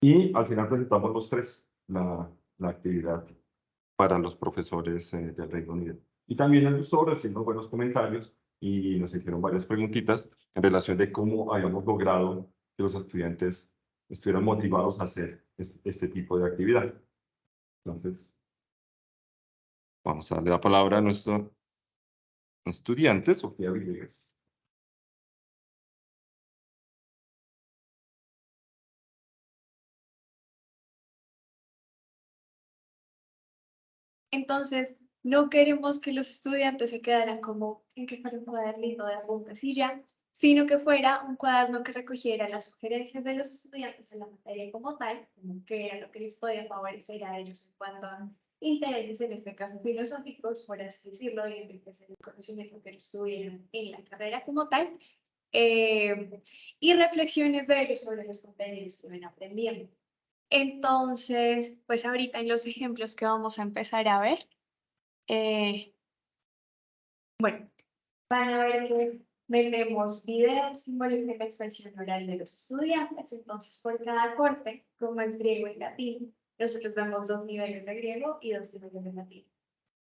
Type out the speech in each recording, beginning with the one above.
Y al final presentamos los tres la actividad para los profesores del Reino Unido. Y también nos gustó, recibimos buenos comentarios y nos hicieron varias preguntitas en relación de cómo habíamos logrado que los estudiantes estuvieran motivados a hacer este tipo de actividad. Entonces, vamos a darle la palabra a nuestro estudiante, Sofía Villegas. Entonces, no queremos que los estudiantes se quedaran como en que fuera un cuadernito de apuntes y ya, sino que fuera un cuaderno que recogiera las sugerencias de los estudiantes en la materia como tal, como que era lo que les podía favorecer a ellos en cuanto a intereses, en este caso filosóficos, por así decirlo, y enriquecer el conocimiento que ellos tuvieron en la carrera como tal, y reflexiones de ellos sobre los contenidos que iban aprendiendo. Entonces, pues ahorita en los ejemplos que vamos a empezar a ver, eh, bueno, van a ver que metemos videos, símbolos de la expresión oral de los estudiantes. Entonces, por cada corte, como es griego y latín, nosotros vemos 2 niveles de griego y 2 niveles de latín.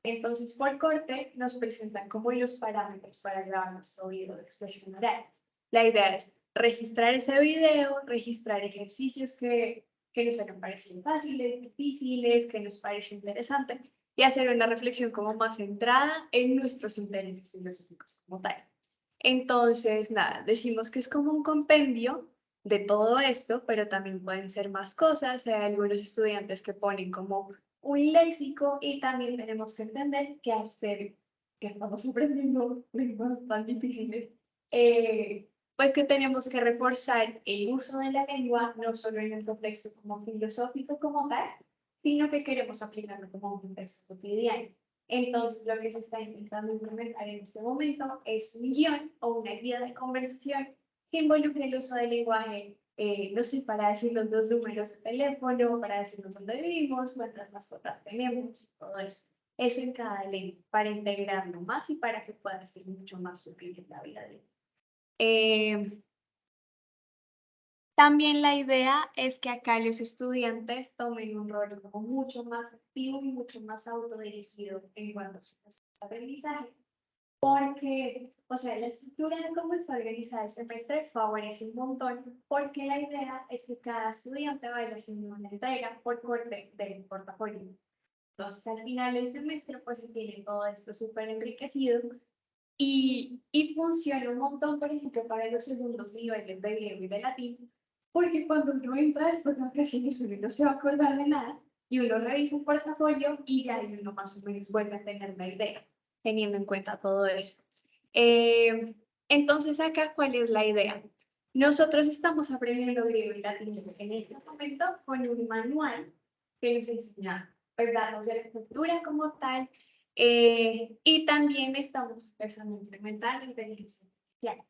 Entonces, por corte, nos presentan como los parámetros para grabar nuestro video de expresión oral. La idea es registrar ese video, registrar ejercicios que nos hayan parecido fáciles, difíciles, que nos parece interesante, y hacer una reflexión como más centrada en nuestros intereses filosóficos como tal. Entonces, nada, decimos que es como un compendio de todo esto, pero también pueden ser más cosas. Hay algunos estudiantes que ponen como un léxico y también tenemos que entender que hacer, que estamos aprendiendo lenguas tan difíciles, pues que tenemos que reforzar el uso de la lengua, no solo en el contexto como filosófico como tal, sino que queremos aplicarlo como un contexto cotidiano. Entonces, lo que se está intentando implementar en este momento es un guión o una guía de conversación que involucre el uso del lenguaje, no sé, para decir los 2 números de teléfono, para decirnos dónde vivimos, cuántas mascotas tenemos, todo eso. Eso en cada lengua, para integrarlo más y para que pueda ser mucho más útil en la vida diaria. También la idea es que acá los estudiantes tomen un rol como mucho más activo y mucho más autodirigido en cuanto a su aprendizaje, porque, o sea, la estructura de cómo está organizada el semestre favorece un montón, porque la idea es que cada estudiante vaya haciendo una entrega por corte del portafolio. Entonces, al final del semestre, pues se tiene todo esto súper enriquecido y funciona un montón, por ejemplo, para los segundos niveles de griego y de latín, porque cuando uno entra después de vacaciones uno no se va a acordar de nada y uno revisa el portafolio y ya uno más o menos vuelve a tener una idea, teniendo en cuenta todo eso. Eh, entonces, acá, ¿cuál es la idea? Nosotros estamos aprendiendo griego y latín en este momento con un manual que nos enseña, pues, datos de la cultura como tal, y también estamos empezando a implementar la inteligencia artificial.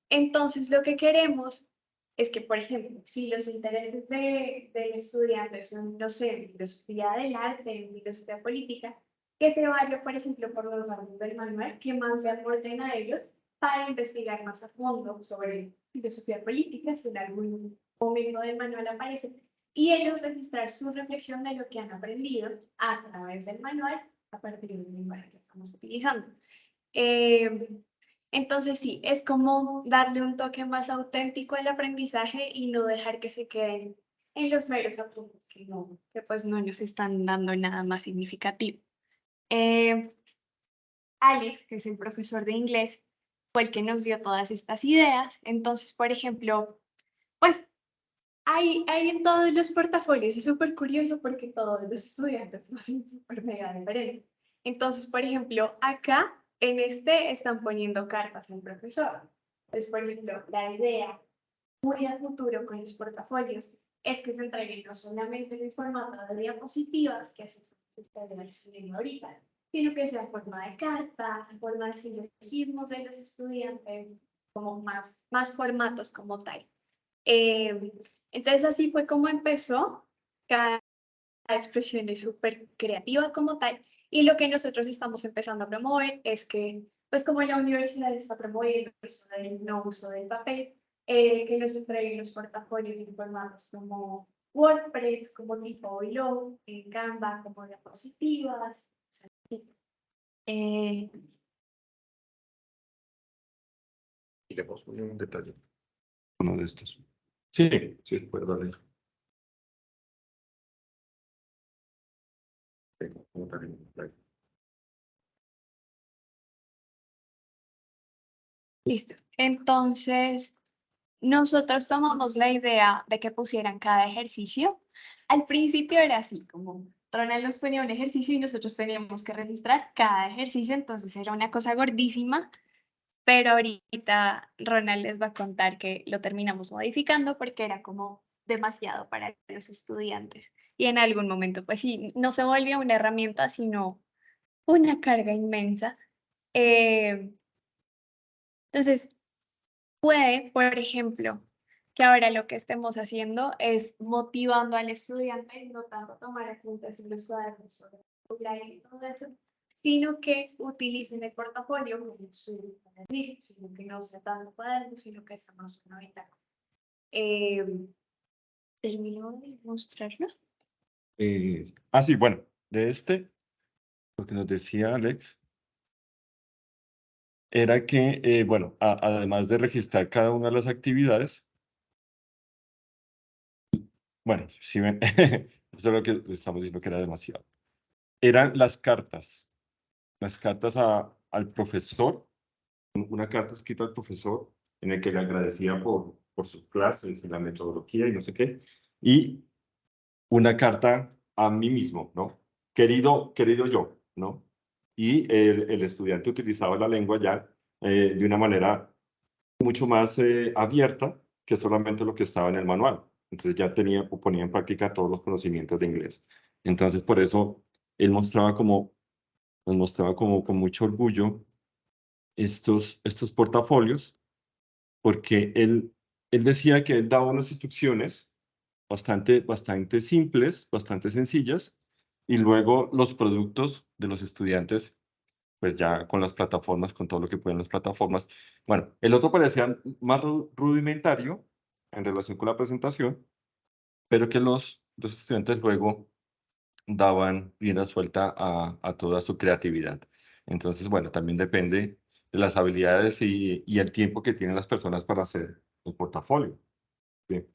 Entonces, lo que queremos es que, por ejemplo, si los intereses del estudiante son, no sé, en filosofía del arte, en filosofía política, que se vaya, por ejemplo, por los datos del manual, que más se aporten a ellos para investigar más a fondo sobre filosofía política, si en algún momento del manual aparece, y ellos registrar su reflexión de lo que han aprendido a través del manual a partir del lenguaje que estamos utilizando. Eh, entonces sí, es como darle un toque más auténtico al aprendizaje y no dejar que se queden en los meros apuntes que pues no nos están dando nada más significativo. Eh, Alex, que es el profesor de inglés, fue el que nos dio todas estas ideas. Entonces, por ejemplo, pues hay en todos los portafolios, es súper curioso porque todos los estudiantes lo hacen súper mega diferente. Entonces, por ejemplo, acá en este están poniendo cartas al profesor. Entonces, por ejemplo, la idea muy a futuro con los portafolios es que se entreguen no solamente en el formato de diapositivas, que así se está recibiendo ahorita, sino que sea en forma de cartas, en forma de silogismos de los estudiantes, como más formatos como tal. Eh, entonces así fue como empezó. Cada expresión es súper creativa como tal. Y lo que nosotros estamos empezando a promover es que, pues como la universidad está promoviendo el uso del no uso del papel, que nos entreguen los portafolios en formatos como WordPress, como tipo Flow, en Canva, como diapositivas. Eh, Y le puedo poner un detalle. Uno de estos. Sí, sí, puedo darle. Como también, Listo. Entonces, nosotros tomamos la idea de que pusieran cada ejercicio. Al principio era así, como Ronald nos ponía un ejercicio y nosotros teníamos que registrar cada ejercicio, entonces era una cosa gordísima, pero ahorita Ronald les va a contar que lo terminamos modificando porque era como demasiado para los estudiantes. Y en algún momento, pues sí, no se volvió una herramienta, sino una carga inmensa. Eh, entonces, puede, por ejemplo, que ahora lo que estemos haciendo es motivando al estudiante, no tanto tomar apuntes en los cuadernos sobre y todo eso, sino que utilicen el portafolio como su cuaderno, sino que no sea tanto cuaderno, sino que sea más una ventana. ¿Terminó de mostrarlo? sí, bueno, de lo que nos decía Alex, era que, bueno, además de registrar cada una de las actividades, bueno, si ven, eso es lo que estamos diciendo que era demasiado. Eran las cartas al profesor, una carta escrita al profesor en el que le agradecía por sus clases y la metodología y no sé qué, y una carta a mí mismo, ¿no? Querido yo, ¿no? Y el estudiante utilizaba la lengua ya de una manera mucho más abierta que solamente lo que estaba en el manual. Entonces ya tenía o ponía en práctica todos los conocimientos de inglés. Entonces por eso él nos mostraba como con mucho orgullo estos portafolios, porque él decía que él daba unas instrucciones bastante simples, bastante sencillas, y luego los productos de los estudiantes, pues ya con las plataformas, con todo lo que pueden las plataformas. Bueno, el otro parecía más rudimentario en relación con la presentación, pero que los estudiantes luego daban rienda suelta a toda su creatividad. Entonces, bueno, también depende de las habilidades y el tiempo que tienen las personas para hacer el portafolio. ¿Sí?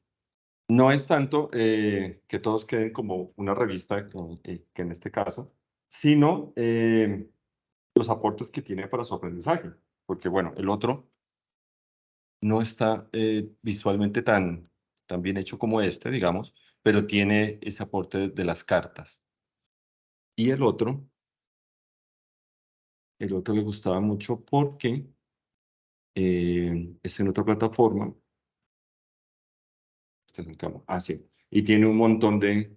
No es tanto que todos queden como una revista, que en este caso, sino los aportes que tiene para su aprendizaje. Porque, bueno, el otro no está visualmente tan bien hecho como este, digamos, pero tiene ese aporte de las cartas. Y el otro le gustaba mucho porque es en otra plataforma. Este es en Canva. Sí. Y tiene un montón de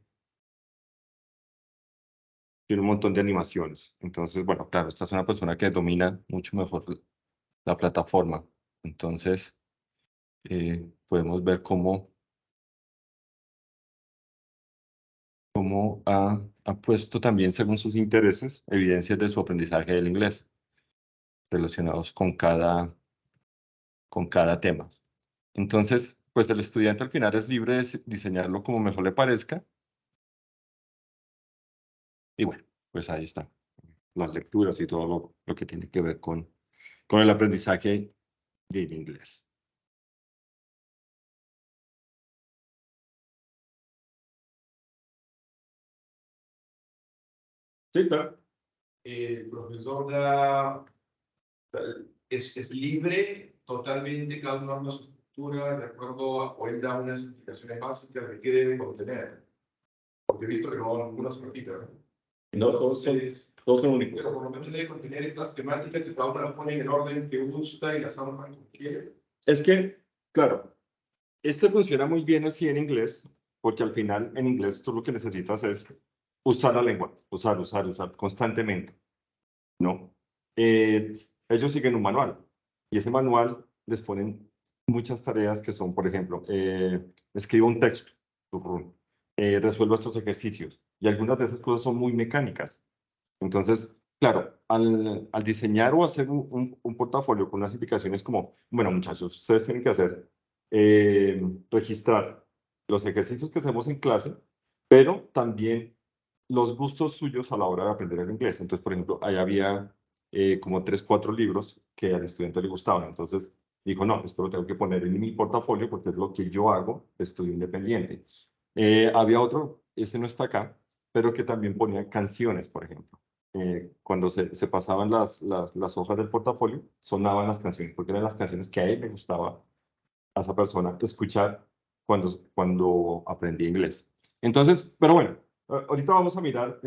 animaciones. Entonces, bueno, claro, esta es una persona que domina mucho mejor la plataforma. Entonces, podemos ver cómo ha puesto también, según sus intereses, evidencias de su aprendizaje del inglés relacionados con cada tema. Entonces, pues el estudiante al final es libre de diseñarlo como mejor le parezca. Y bueno, pues ahí está. Las lecturas y todo lo que tiene que ver con el aprendizaje del inglés. Sí, claro. El profesor es libre totalmente, cada uno arma su estructura de acuerdo o él da unas indicaciones básicas de qué debe contener. Porque he visto que ninguno se repite, ¿no? No, todos son únicos. Pero por lo menos debe contener estas temáticas y cada uno las pone en el orden que gusta y las arma como quiere. Es que, claro, este funciona muy bien así en inglés, porque al final en inglés tú lo que necesitas es usar la lengua, usar constantemente, ¿no? Ellos siguen un manual y ese manual les ponen muchas tareas que son, por ejemplo, escriba un texto, resuelva estos ejercicios y algunas de esas cosas son muy mecánicas. Entonces, claro, al diseñar o hacer un portafolio con unas indicaciones como, bueno, muchachos, ustedes tienen que hacer registrar los ejercicios que hacemos en clase, pero también los gustos suyos a la hora de aprender el inglés. Entonces, por ejemplo, ahí había como 3, 4 libros que al estudiante le gustaban. Entonces, dijo, no, esto lo tengo que poner en mi portafolio porque es lo que yo hago de estudio independiente. Había otro, ese no está acá, pero que también ponía canciones, por ejemplo. Cuando se pasaban las hojas del portafolio, sonaban las canciones, porque eran las canciones que a él le gustaba, a esa persona, escuchar cuando aprendía inglés. Entonces, pero bueno, ahorita vamos a mirar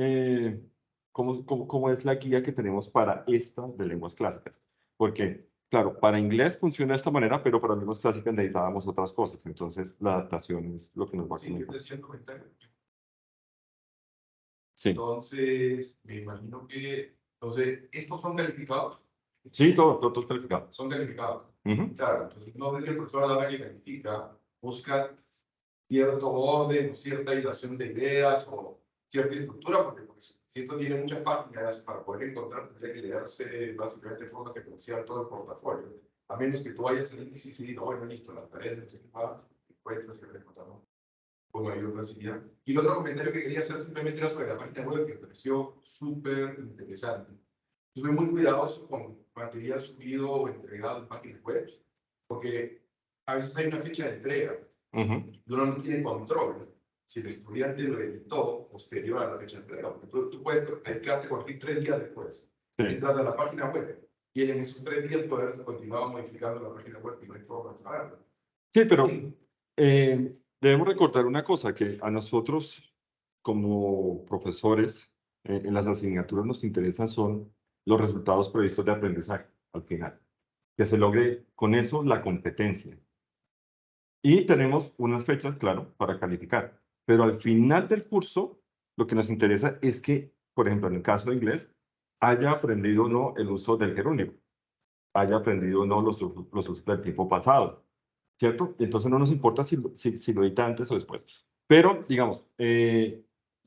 cómo es la guía que tenemos para esta de lenguas clásicas. Porque, claro, para inglés funciona de esta manera, pero para lenguas clásicas necesitábamos otras cosas. Entonces, la adaptación es lo que nos va a Sí, yo comentar. te decía el comentario. Sí, Entonces, me imagino que, entonces, estos son calificados. sí, todos calificados. Son calificados. Ujú. Claro, entonces no es que el profesor a la hora que califica busca cierto orden o cierta hilación de ideas o cierta estructura, porque pues, si esto tiene muchas páginas para poder encontrar, tendría que leerse básicamente de forma secuencial todo el portafolio. A menos que tú vayas al índice y digas, bueno, listo, las tareas de encuentras que encontramos con mayor facilidad. Y el otro comentario que quería hacer simplemente era sobre la página web, que me pareció súper interesante. Yo soy muy cuidadoso con material subido o entregado en páginas web, porque a veces hay una fecha de entrega Ujú. y uno no tiene control si el estudiante lo editó posterior a la fecha de entrega, porque tú puedes dedicarte a corregir 3 días después. Sí. Entras a la página web y en esos 3 días puede haber continuado modificando la página web y no hay forma de saberlo. Sí, pero debemos recordar una cosa, que a nosotros como profesores en las asignaturas nos interesan son los resultados previstos de aprendizaje al final, que se logre con eso la competencia. Y tenemos unas fechas, claro, para calificar, pero al final del curso lo que nos interesa es que, por ejemplo, en el caso de inglés, haya aprendido o no el uso del gerundio, haya aprendido o no los usos del tiempo pasado, ¿cierto? Entonces no nos importa si lo edita antes o después. Pero, digamos,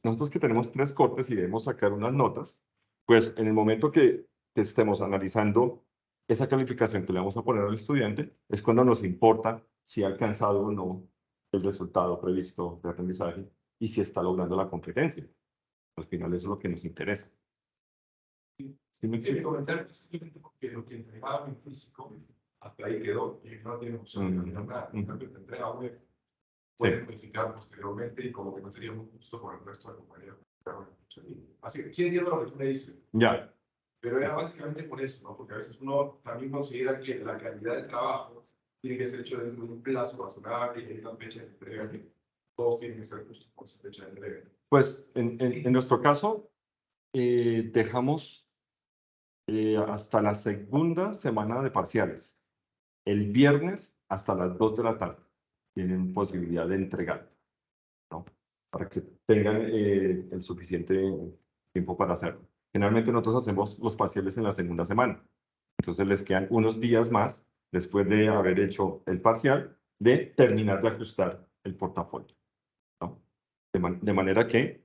nosotros que tenemos 3 cortes y debemos sacar unas notas, pues en el momento que estemos analizando esa calificación que le vamos a poner al estudiante, es cuando nos importa si ha alcanzado o no el resultado previsto de aprendizaje y si está logrando la competencia. Al final eso es lo que nos interesa. ¿Sí me Quiero explico? comentar simplemente porque lo que entregaba en físico, hasta ahí quedó, y no tiene opción de cambiar nada. En cambio, te entrega web, puedes modificar posteriormente y como que no sería muy justo con el resto de la compañía. Pero bueno, así que sí entiendo lo que tú me dices, Ya. pero era básicamente por eso, ¿no? Porque a veces uno también considera que la calidad del trabajo tiene que ser hecho dentro de un plazo razonable y hay una fecha de entrega que todos tienen que ser justos con esa fecha de entrega. Pues en nuestro caso, dejamos hasta la segunda semana de parciales. El viernes hasta las 2 de la tarde tienen posibilidad de entregar, ¿no? Para que tengan el suficiente tiempo para hacerlo. Generalmente nosotros hacemos los parciales en la segunda semana. Entonces les quedan unos días más después de haber hecho el parcial de terminar de ajustar el portafolio, ¿no? De manera que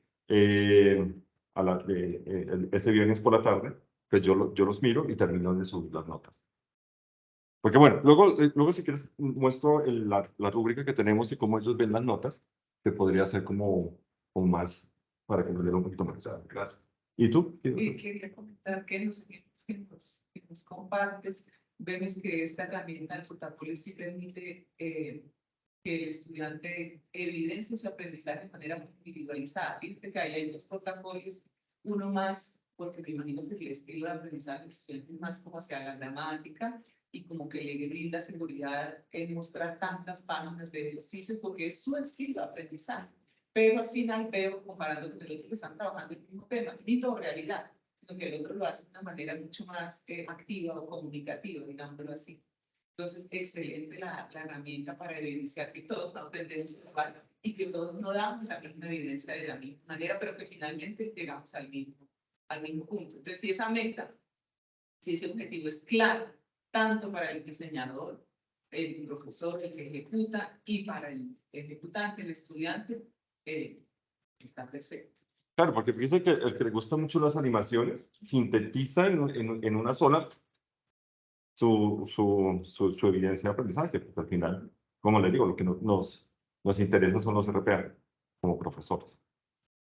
este viernes por la tarde, pues yo los miro y termino de subir las notas. Porque bueno, luego si quieres muestro la rúbrica que tenemos y cómo ellos ven las notas, que podría ser como más, para que nos den un poquito más. Gracias. ¿Y tú? Y quería comentar que en los ejemplos que nos compartes, vemos que esta herramienta del portafolio sí permite que el estudiante evidencie su aprendizaje de manera muy individualizada. Fíjate que ahí hay 2 portafolios, uno más, porque me imagino que el estilo de aprendizaje del estudiante es más como hacia la gramática y como que le brinda seguridad en mostrar tantas páginas de ejercicios porque es su estilo de aprendizaje. Pero al final veo, comparando con el otro que están trabajando el mismo tema, mito o realidad, sino que el otro lo hace de una manera mucho más activa o comunicativa, digámoslo así. Entonces, excelente la herramienta para evidenciar que todos no aprendemos igual y que todos no damos la misma evidencia de la misma manera, pero que finalmente llegamos al mismo punto. Entonces, si esa meta, si ese objetivo es claro, tanto para el diseñador, el profesor, el que ejecuta, y para el ejecutante, el estudiante, está perfecto. Claro, porque fíjense que el que le gusta mucho las animaciones sintetiza en una sola su evidencia de aprendizaje, porque al final como les digo, lo que nos interesa son los RPA como profesores.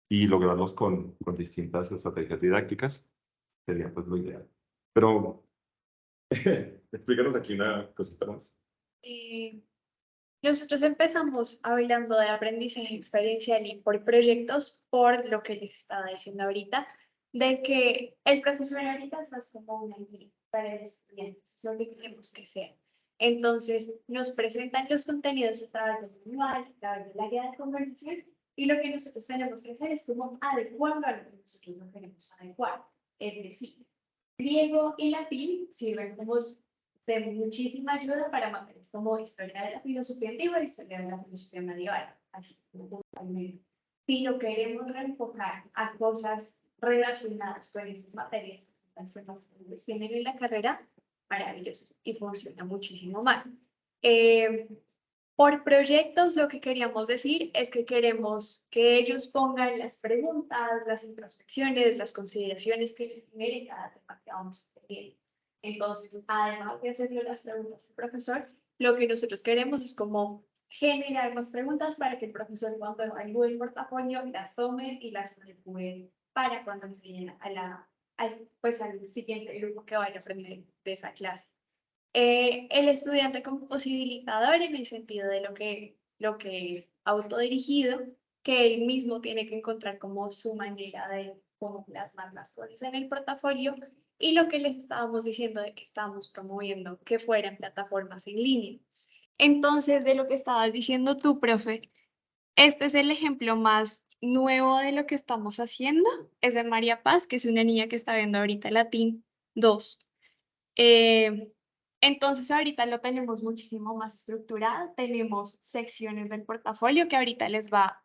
Y lograrlos con distintas estrategias didácticas sería pues lo ideal. Pero explícanos aquí una cosita más. Nosotros empezamos hablando de aprendizaje experiencial y por proyectos, por lo que les estaba diciendo ahorita, de que el profesor ahorita está como una guía para el estudiante, eso es lo que queremos que sea. Entonces, nos presentan los contenidos a través del manual, a través de la guía de conversación, y lo que nosotros tenemos que hacer es como adecuarlo a lo que nosotros no queremos adecuar. Es decir, griego y latín sirven como de muchísima ayuda para materias como historia de la filosofía antigua y historia de la filosofía medieval, así como puntualmente. Si lo queremos reenfocar a cosas relacionadas con esas materias, las temas que tienen en la carrera, maravilloso y funciona muchísimo más. Por proyectos, lo que queríamos decir es que queremos que ellos pongan las preguntas, las introspecciones, las consideraciones que les genere cada tema que vamos teniendo. Entonces, además de hacerle las preguntas al profesor, lo que nosotros queremos es como generar más preguntas para que el profesor cuando evalúe el portafolio las tome y las adecue para cuando enseñen pues, al siguiente grupo que vaya a aprender de esa clase. El estudiante como posibilitador en el sentido de lo que es autodirigido, que él mismo tiene que encontrar como su manera de cómo plasmar las cosas en el portafolio, y lo que les estábamos diciendo de que estábamos promoviendo que fueran plataformas en línea. Entonces, de lo que estabas diciendo tú, profe, este es el ejemplo más nuevo de lo que estamos haciendo. Es de María Paz, que es una niña que está viendo ahorita Latín 2. Entonces ahorita lo tenemos muchísimo más estructurado. Tenemos secciones del portafolio que ahorita les va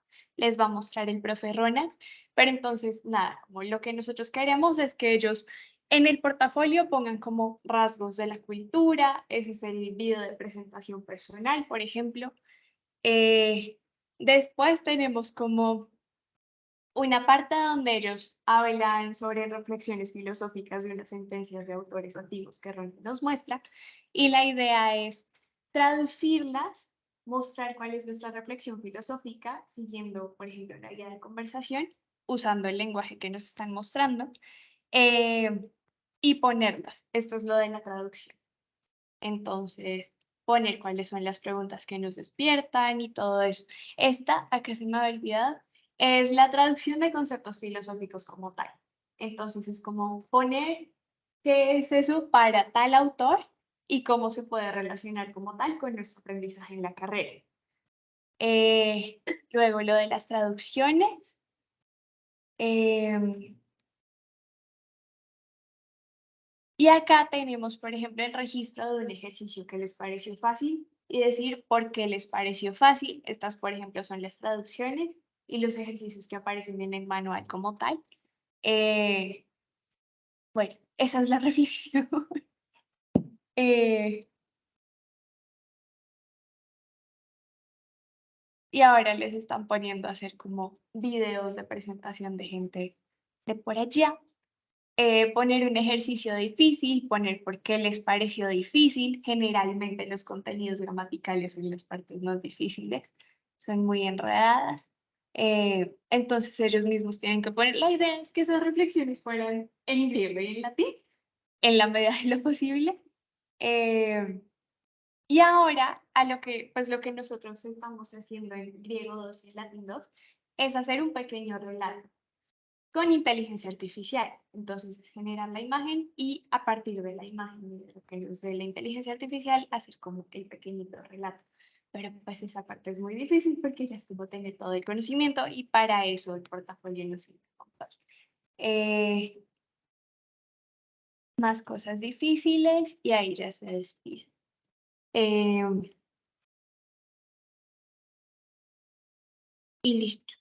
a mostrar el profe Ronald. Pero entonces, nada, como lo que nosotros queremos es que ellos en el portafolio pongan como rasgos de la cultura. Ese es el video de presentación personal, por ejemplo. Después tenemos como una parte donde ellos hablan sobre reflexiones filosóficas de unas sentencias de autores antiguos que Ronald nos muestra, y la idea es traducirlas, mostrar cuál es nuestra reflexión filosófica, siguiendo, por ejemplo, la guía de conversación, usando el lenguaje que nos están mostrando, y ponerlas. Esto es lo de la traducción. Entonces, poner cuáles son las preguntas que nos despiertan y todo eso. Esta, acá se me ha olvidado, es la traducción de conceptos filosóficos como tal. Entonces, es como poner qué es eso para tal autor y cómo se puede relacionar como tal con nuestro aprendizaje en la carrera. Luego, lo de las traducciones. Y acá tenemos, por ejemplo, el registro de un ejercicio que les pareció fácil y decir por qué les pareció fácil. Estas, por ejemplo, son las traducciones y los ejercicios que aparecen en el manual como tal. Bueno, esa es la reflexión. Y ahora les están poniendo a hacer como videos de presentación de gente de por allá. Poner un ejercicio difícil, poner por qué les pareció difícil. Generalmente los contenidos gramaticales son las partes más difíciles, son muy enredadas. Entonces ellos mismos tienen que poner. La idea es que esas reflexiones fueran en griego y en latín, en la medida de lo posible. Y ahora, pues lo que nosotros estamos haciendo en griego 2 y en latín 2 es hacer un pequeño relato con inteligencia artificial. Entonces, es generar la imagen y a partir de la imagen de lo que nos dé la inteligencia artificial, hacer como el pequeñito relato. Pero pues esa parte es muy difícil porque ya estuvo tener todo el conocimiento y para eso el portafolio nos sirve un montón. Más cosas difíciles y ahí ya se despide. Y listo.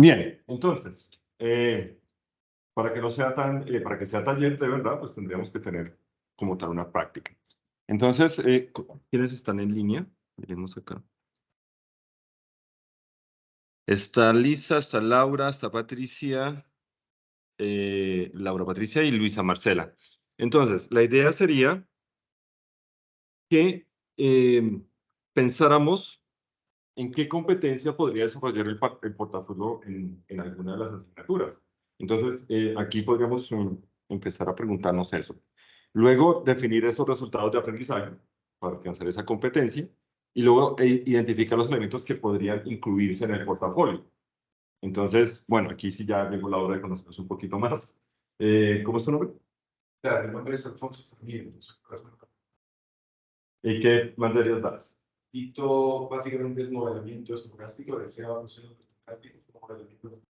Bien, entonces, para que no sea para que sea taller de verdad, pues tendríamos que tener como tal una práctica. Entonces, ¿quiénes están en línea? Miremos acá. Está Lisa, está Laura, está Patricia, Laura Patricia y Luisa Marcela. Entonces, la idea sería que pensáramos en qué competencia podría desarrollar el portafolio en alguna de las asignaturas. Entonces, aquí podríamos empezar a preguntarnos eso. Luego, definir esos resultados de aprendizaje para alcanzar esa competencia y luego identificar los elementos que podrían incluirse en el portafolio. Entonces, bueno, aquí sí ya llegó la hora de conocernos un poquito más. ¿Cómo es tu nombre? Claro, mi nombre es Alfonso Sarmiento. ¿Y qué materias das? Dicto básicamente es modelamiento estocástico, deseado estocástico, modelamiento.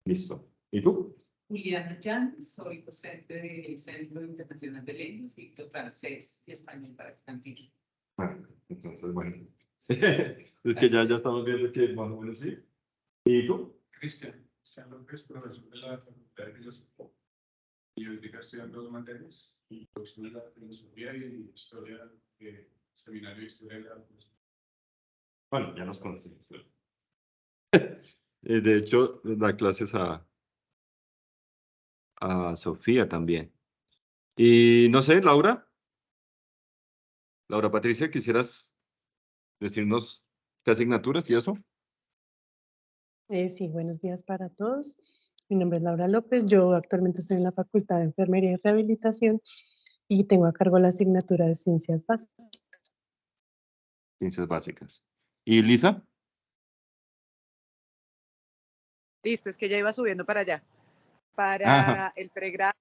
Listo. ¿Y tú? Juliana Jan, soy docente del Centro Internacional de Lenguas, dicto francés y español para extranjeros. Bueno, entonces, bueno. Sí. Es que ya estamos viendo que más o menos sí. ¿Y tú? Cristian López, profesor de la Facultad de Filosofía. Y ahorita estudiando dos materias, introducción de la filosofía y historia, seminario de historia de la filosofía. Bueno, ya nos conocemos. De hecho, da clases a Sofía también. Y no sé, Laura. Laura Patricia, ¿quisieras decirnos qué asignaturas y eso? Sí, buenos días para todos. Mi nombre es Laura López. Yo actualmente estoy en la Facultad de Enfermería y Rehabilitación y tengo a cargo la asignatura de Ciencias Básicas. Ciencias básicas. ¿Y Lisa? Listo, es que ya iba subiendo para allá. Para el pregrado,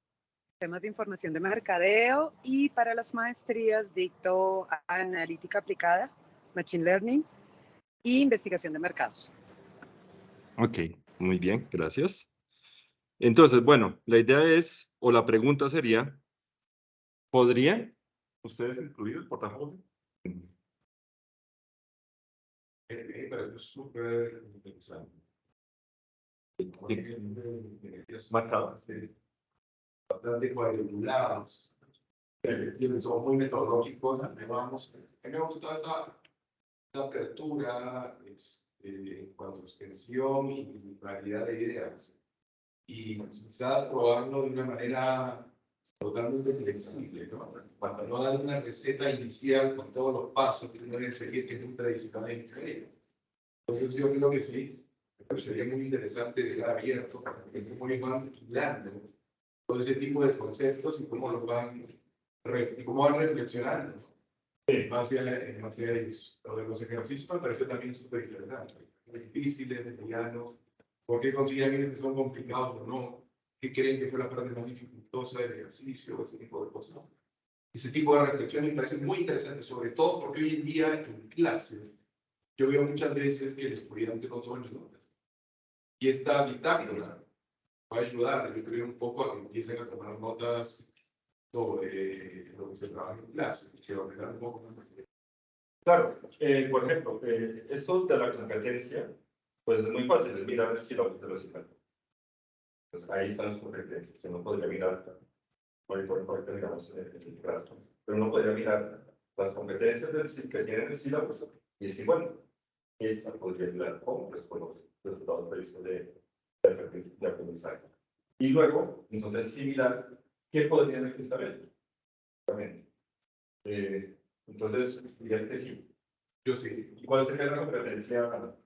temas de información de mercadeo, y para las maestrías dicto analítica aplicada, machine learning e investigación de mercados. Ok, muy bien, gracias. Entonces, bueno, la idea es, o la pregunta sería, ¿podrían ustedes incluir el portafolio? Pero es súper interesante. Marcado. Bastante cuadriculados. Son muy metodológicos. A mí me gusta esa apertura en cuanto a extensión y variedad de ideas. Y quizás probarlo de una manera totalmente flexible, ¿no? Cuando no dan una receta inicial con todos los pasos que uno debe seguir, que es un tradicional de ingeniería. Entonces yo creo que sí, pero sería muy interesante dejar abierto para que cómo ellos van vigilando todo ese tipo de conceptos y cómo van reflexionando en base a ellos. Lo de los ejercicios me parece también súper interesante. Difíciles, medianos, por qué consideran que son complicados o no, qué creen que fue la parte más dificultosa del ejercicio, ese tipo de cosas. Ese tipo de reflexiones me parece muy interesante, sobre todo porque hoy en día en clase yo veo muchas veces que el estudiante no toma notas. Y esta bitácora va a ayudar, yo creo, un poco a que empiecen a tomar notas sobre lo que se trabaja en clase, que va a quedar un poco más. Claro, por ejemplo, esto de la competencia, pues es muy fácil, es mirar si la de la asignatura. Pues ahí están las competencias, uno podría mirar, por digamos, pero uno podría mirar las competencias que tienen el sílabo y decir, bueno, esta podría ayudar como pues, con los resultados previstos de aprendizaje. Y luego, entonces, sí mirar qué podrían estar bien. Entonces, diría que sí. Yo sí. ¿Y cuál sería la competencia?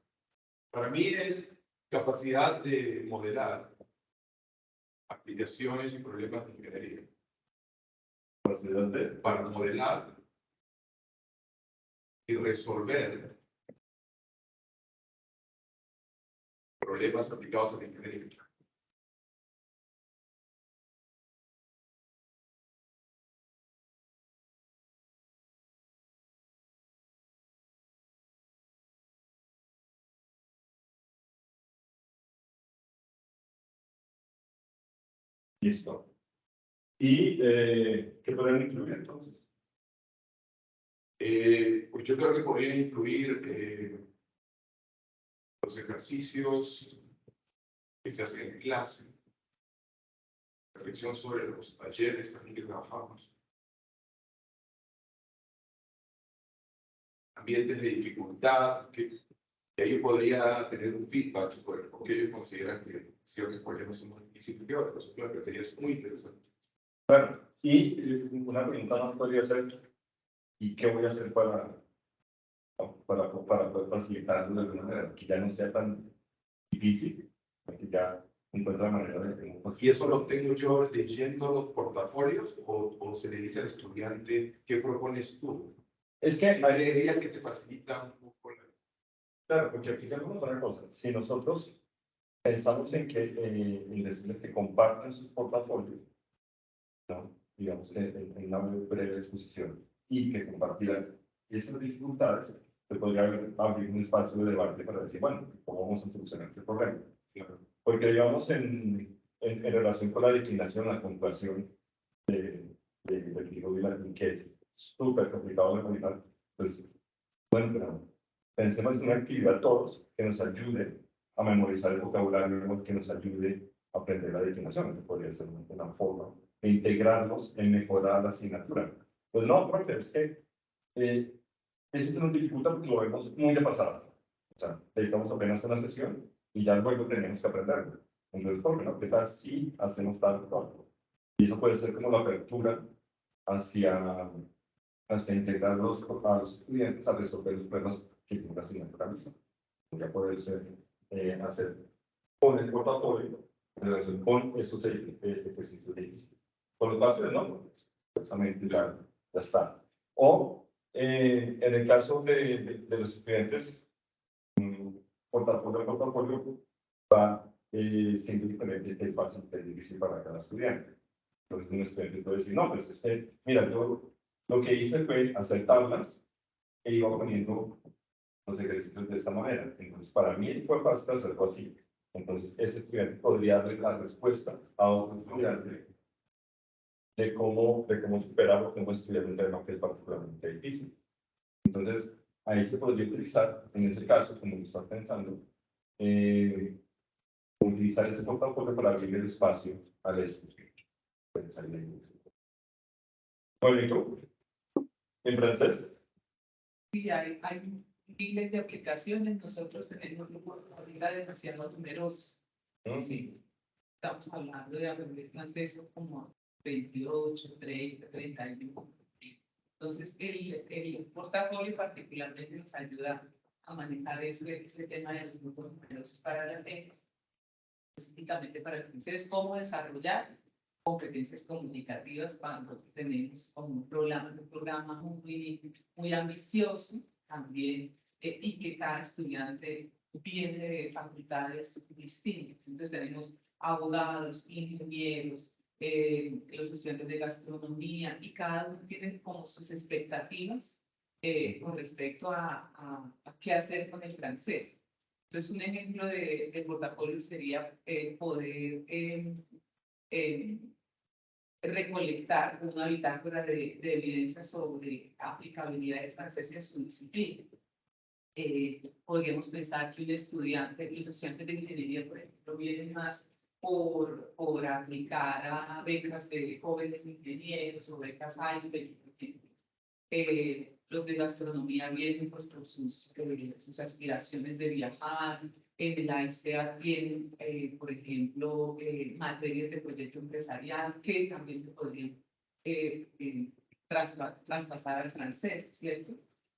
Para mí es capacidad de modelar aplicaciones y problemas de ingeniería. Para modelar y resolver problemas aplicados a la ingeniería. Listo. ¿Y qué pueden incluir entonces? Pues yo creo que podrían incluir los ejercicios que se hacen en clase, reflexión sobre los talleres también que trabajamos, ambientes de dificultad, que Y ahí podría tener un feedback sobre por qué ellos consideran que ciertos problemas son más difíciles que otros. Claro, que sería muy interesante. Bueno, y una pregunta más podría ser, ¿y qué voy a hacer para poder facilitarlo de alguna manera? Que ya no sea tan difícil, que ya encuentre la manera de que no ¿Y eso lo tengo yo leyendo los portafolios o se le dice al estudiante qué propones tú? Es que hay, Creería que te facilita un poco la... claro, porque fijémonos una cosa, si nosotros pensamos en decirles que comparten sus portafolios, ¿no? Digamos, en una breve exposición, y que compartieran esas dificultades, se podría abrir un espacio de debate para decir, bueno, ¿cómo vamos a solucionar este problema? Porque, digamos, en relación con la declinación, la puntuación del griego y latín, que es súper complicado de manejar, pues, bueno, pero pensemos en una actividad todos que nos ayude a memorizar el vocabulario, que nos ayude a aprender la declinación. Eso podría ser una forma de integrarlos en mejorar la asignatura. Pues no, porque es que eso se nos dificulta porque lo vemos muy de pasada. O sea, dedicamos apenas una sesión y ya luego tenemos que aprenderlo. Entonces, ¿por qué no? ¿Qué tal si hacemos tal? Y eso puede ser como la apertura hacia integrar a los estudiantes a resolver los problemas que tiene la asignatura misma. Ya puede ser hacer con el portafolio en relación con esos ejercicios difíciles. Con los bases, no, precisamente ya está. O en el caso de los estudiantes, portafolio va siendo diferente, que es bastante difícil para cada estudiante. Entonces, un estudiante puede decir, no, pues mira, yo lo que hice fue hacer tablas e iba poniendo los ejercicios de esta manera. Entonces, para mí fue fácil hacerlo así. Entonces, ese estudiante podría darle la respuesta a otro estudiante de cómo superar o cómo estudiar un tema que es particularmente difícil. Entonces, ahí se podría utilizar, en ese caso, como lo está pensando, utilizar ese portafolio para abrir el espacio a la discusión. Bueno, en francés. Sí, hay miles de aplicaciones. Nosotros tenemos un grupo demasiado numerosos. Sí, estamos hablando de aprender francés como 28, 30, 31. Entonces, el portafolio particularmente nos ayuda a manejar ese tema de los grupos numerosos para las lenguas, específicamente para el francés, cómo desarrollar competencias comunicativas cuando tenemos como un programa muy ambicioso también, y que cada estudiante viene de facultades distintas. Entonces tenemos abogados, ingenieros, los estudiantes de gastronomía, y cada uno tiene como sus expectativas con respecto a qué hacer con el francés. Entonces, un ejemplo de portafolio sería poder recolectar una bitácora de evidencia sobre aplicabilidad del francés en su disciplina. Podríamos pensar que los estudiantes de ingeniería, por ejemplo, vienen más por aplicar a becas de jóvenes ingenieros o becas AIFE, los de gastronomía vienen pues por sus aspiraciones de viajar. En el AICEA tienen, por ejemplo, materias de proyecto empresarial que también se podrían traspasar al francés, ¿cierto?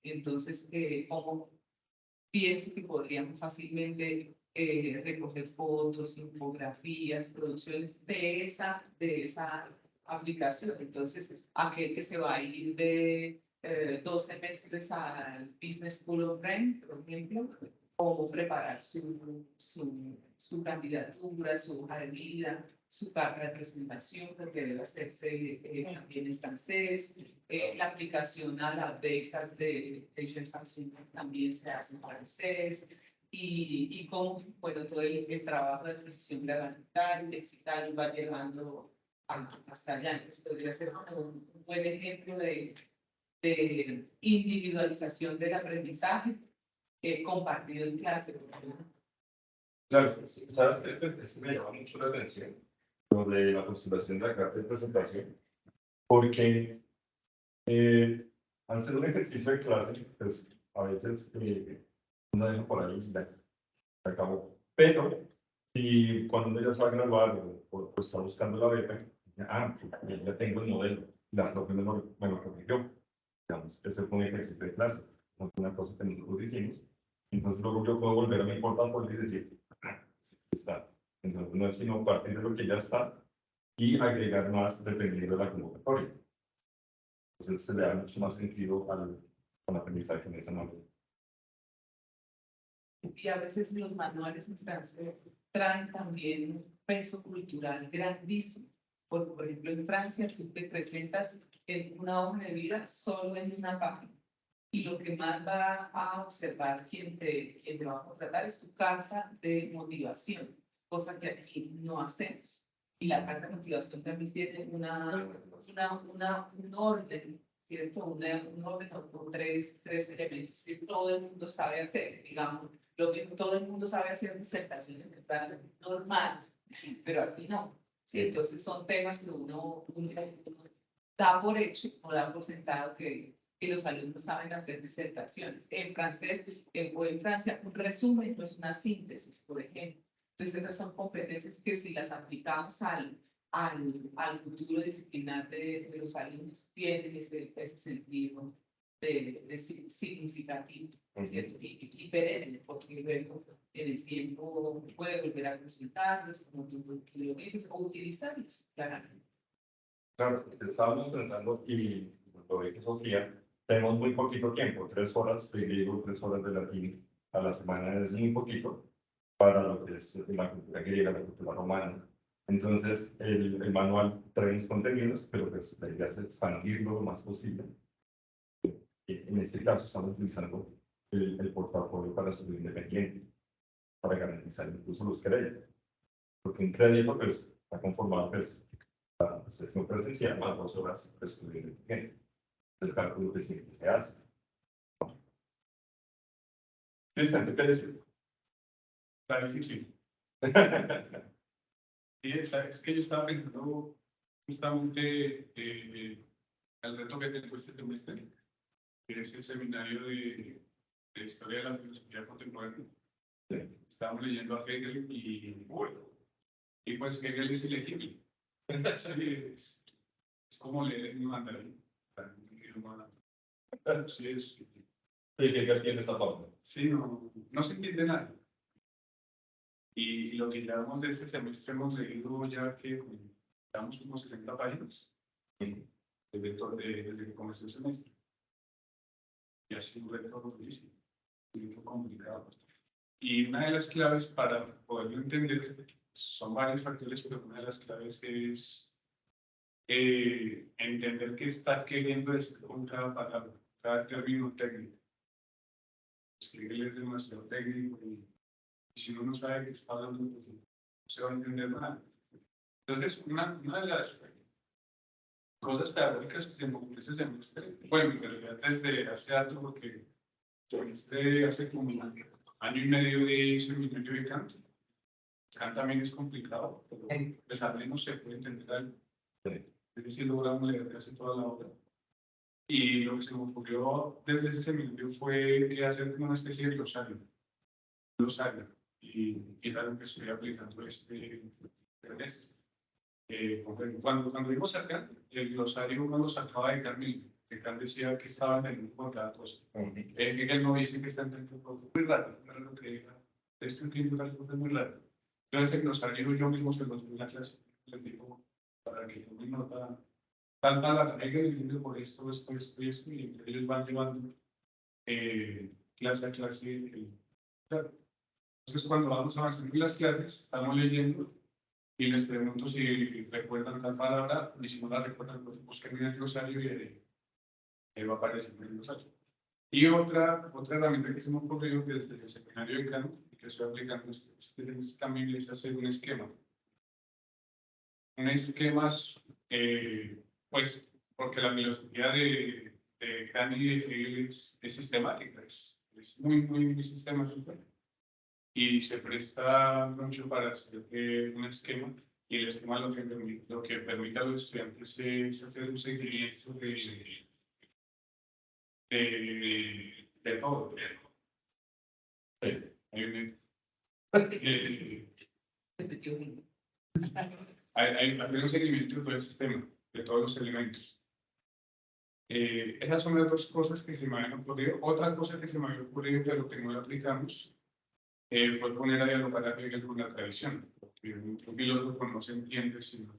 Entonces, como pienso que podríamos fácilmente recoger fotos, infografías, producciones de esa aplicación. Entonces, aquel que se va a ir de 2 semestres al Business School of Brain, por ejemplo, cómo preparar su candidatura, su hoja de vida, su carta de presentación, porque debe hacerse también en francés. La aplicación a las becas de Samsung también se hace en francés. Y cómo, bueno, todo el trabajo de adquisición gramatical, lexical va llegando hasta allá. Entonces podría ser un buen ejemplo de individualización del aprendizaje compartido en clase. Claro, ¿sabes? Esto me llama mucho la atención, lo de la postulación de la carta de presentación, porque al ser un ejercicio de clase, pues a veces uno deja por ahí y ya, se acabó. Pero si cuando uno ya se va a graduar o está buscando la beca, ya tengo el modelo, la profe me lo corrigió, digamos, ese fue un ejercicio de clase, no fue una cosa que nosotros hicimos. Entonces luego yo puedo volver a mi portafolio y decir, sí, está. Entonces no es sino partir de lo que ya está y agregar más dependiendo de la convocatoria. Entonces se le da mucho más sentido al aprendizaje en esa manera. Y a veces los manuales en francés traen también un peso cultural grandísimo. Porque, por ejemplo, en Francia tú te presentas en una hoja de vida solo en una página. Y lo que más va a observar quien te va a contratar es tu carta de motivación, cosa que aquí no hacemos. Y la carta de motivación también tiene un orden, ¿cierto? Un orden con tres elementos que todo el mundo sabe hacer, digamos. Lo que todo el mundo sabe hacer disertaciones en Francia es normal, pero aquí no. ¿Sí? Entonces son temas que uno da por hecho o da por sentado que los alumnos saben hacer disertaciones. En francés o en Francia, un resumen no es una síntesis, por ejemplo. Entonces esas son competencias que si las aplicamos al futuro disciplinar de los alumnos, tienen ese sentido de significativo, ¿cierto? Y perenne, porque luego en el tiempo puede volver a consultarlos, como tú lo dices, o utilizarlos, claramente. Claro, estábamos pensando, y lo dijo Sofía, tenemos muy poquito tiempo, 3 horas de griego, 3 horas de latín a la semana es muy poquito para lo que es la cultura griega, la cultura romana. Entonces, el manual trae unos contenidos, pero pues la idea es expandirlo lo más posible. En este caso, estamos utilizando el portafolio para estudio independiente, para garantizar incluso los créditos. Porque un crédito pues, está conformado pues, sesión presencial más 2 horas de estudio independiente. El cálculo que siempre se hace. Cristian, ¿qué decís? Está difícil. Sí, es que yo estaba pensando justamente el reto que tengo este semestre, que es el seminario de historia de la filosofía contemporánea. Sí. Estábamos leyendo a Hegel y pues Hegel es ilegible. Es como leer en mandarín. Sí, Sí, que ya tiene esa parte. sí, no se entiende nada. Y lo que llevamos de este semestre hemos leído ya que llevamos unos 70 páginas desde que comenzó el semestre. Y ha sido un reto difícil, muy complicado. Y una de las claves para poderlo entender son varios factores, pero una de las claves es entender qué está queriendo decir con cada palabra, cada término técnico. Si él es demasiado técnico y si uno no sabe qué está hablando, pues no se va a entender nada. Entonces, una de las cosas teóricas que me ocurrió ese semestre, bueno, en realidad desde hace alto, porque hace como un año y medio de seminario de Kant. Kant también es complicado, pero pues al menos se puede entender algo. Es decir, logramos leer casi toda la obra. Y lo que se me ocurrió desde ese seminario fue hacer como una especie de glosario. Y era lo que estoy aplicando este semestre. Cuando vimos a Kant, el glosario uno lo sacaba de Kant mismo, que Kant decía que estaba entendiendo por cada cosa. Él no dice que está entendiendo por muy raro, pero lo que diga, esto entiendo tal cosa es muy raro. Entonces el glosario yo mismo se los doy en la clase, les digo, para que tomen nota, tal la regla entiendo por esto, y ellos van llevando clase a clase. Entonces cuando vamos avanzando en las clases, estamos leyendo y les pregunto si recuerdan tal palabra, y si no la recuerdan, pues busquen en el glosario y ahí va a aparecer en el glosario. Y otra herramienta que se me ocurrió que desde el seminario de Kant, que estoy aplicando también es hacer un esquema. Un esquema, pues, porque la filosofía de Kant y de Hegel es sistemática, es muy sistemática. Y se presta mucho para hacer un esquema, y el esquema lo que permite a los estudiantes es hacer un seguimiento de todo. Hay un seguimiento de todo el sistema, de todos los elementos. Esas son las dos cosas que se me habían ocurrido. Otra cosa que se me había ocurrido, pero que no la aplicamos, fue poner a dialogar a Hegel con la tradición. Porque un filósofo no se entiende sino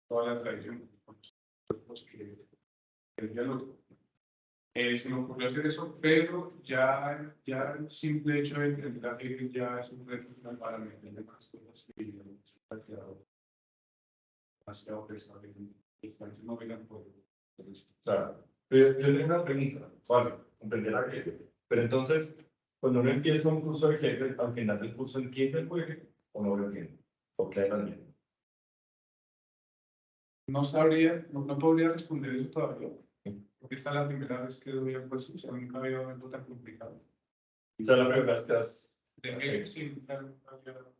toda la tradición, los que el diálogo. Se me ocurrió hacer eso, pero ya el simple hecho de entender a Hegel ya es un reto para meterle más cosas que ha quedado demasiado pesado. No vengan por Claro. Yo tengo una pregunta, vale, comprenderá que pero entonces, cuando uno empieza un curso de Hegel, al final del curso entiende el juego o no lo entiende, porque hay también. No sabría, no podría responder eso todavía, porque esta es la primera vez que doy algo así, o sea, nunca había dado algo tan complicado. Esa es la primera vez que has... De Hegel sí, nunca había dado.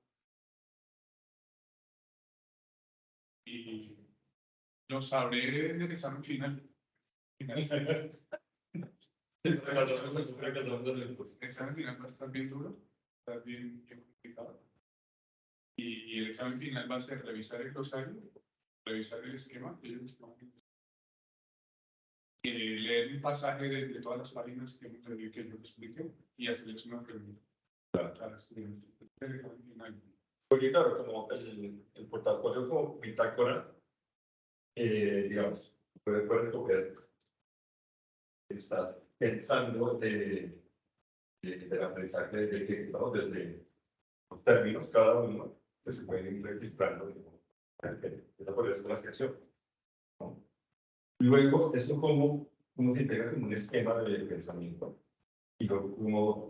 Y lo sabré en el examen final. El examen final va a estar bien duro, va a estar bien complicado. Y el examen final va a ser revisar el glosario, revisar el esquema, leer un pasaje de todas las páginas que yo expliqué y hacerles una pregunta. Para Porque claro, como el portafolio como bitácora, digamos, puede recoger, estás pensando del aprendizaje de que, ¿no? Desde los términos cada uno que se pueden ir registrando. Esa podría ser la sección, ¿no? Luego, eso cómo se integra como un esquema de pensamiento y luego cómo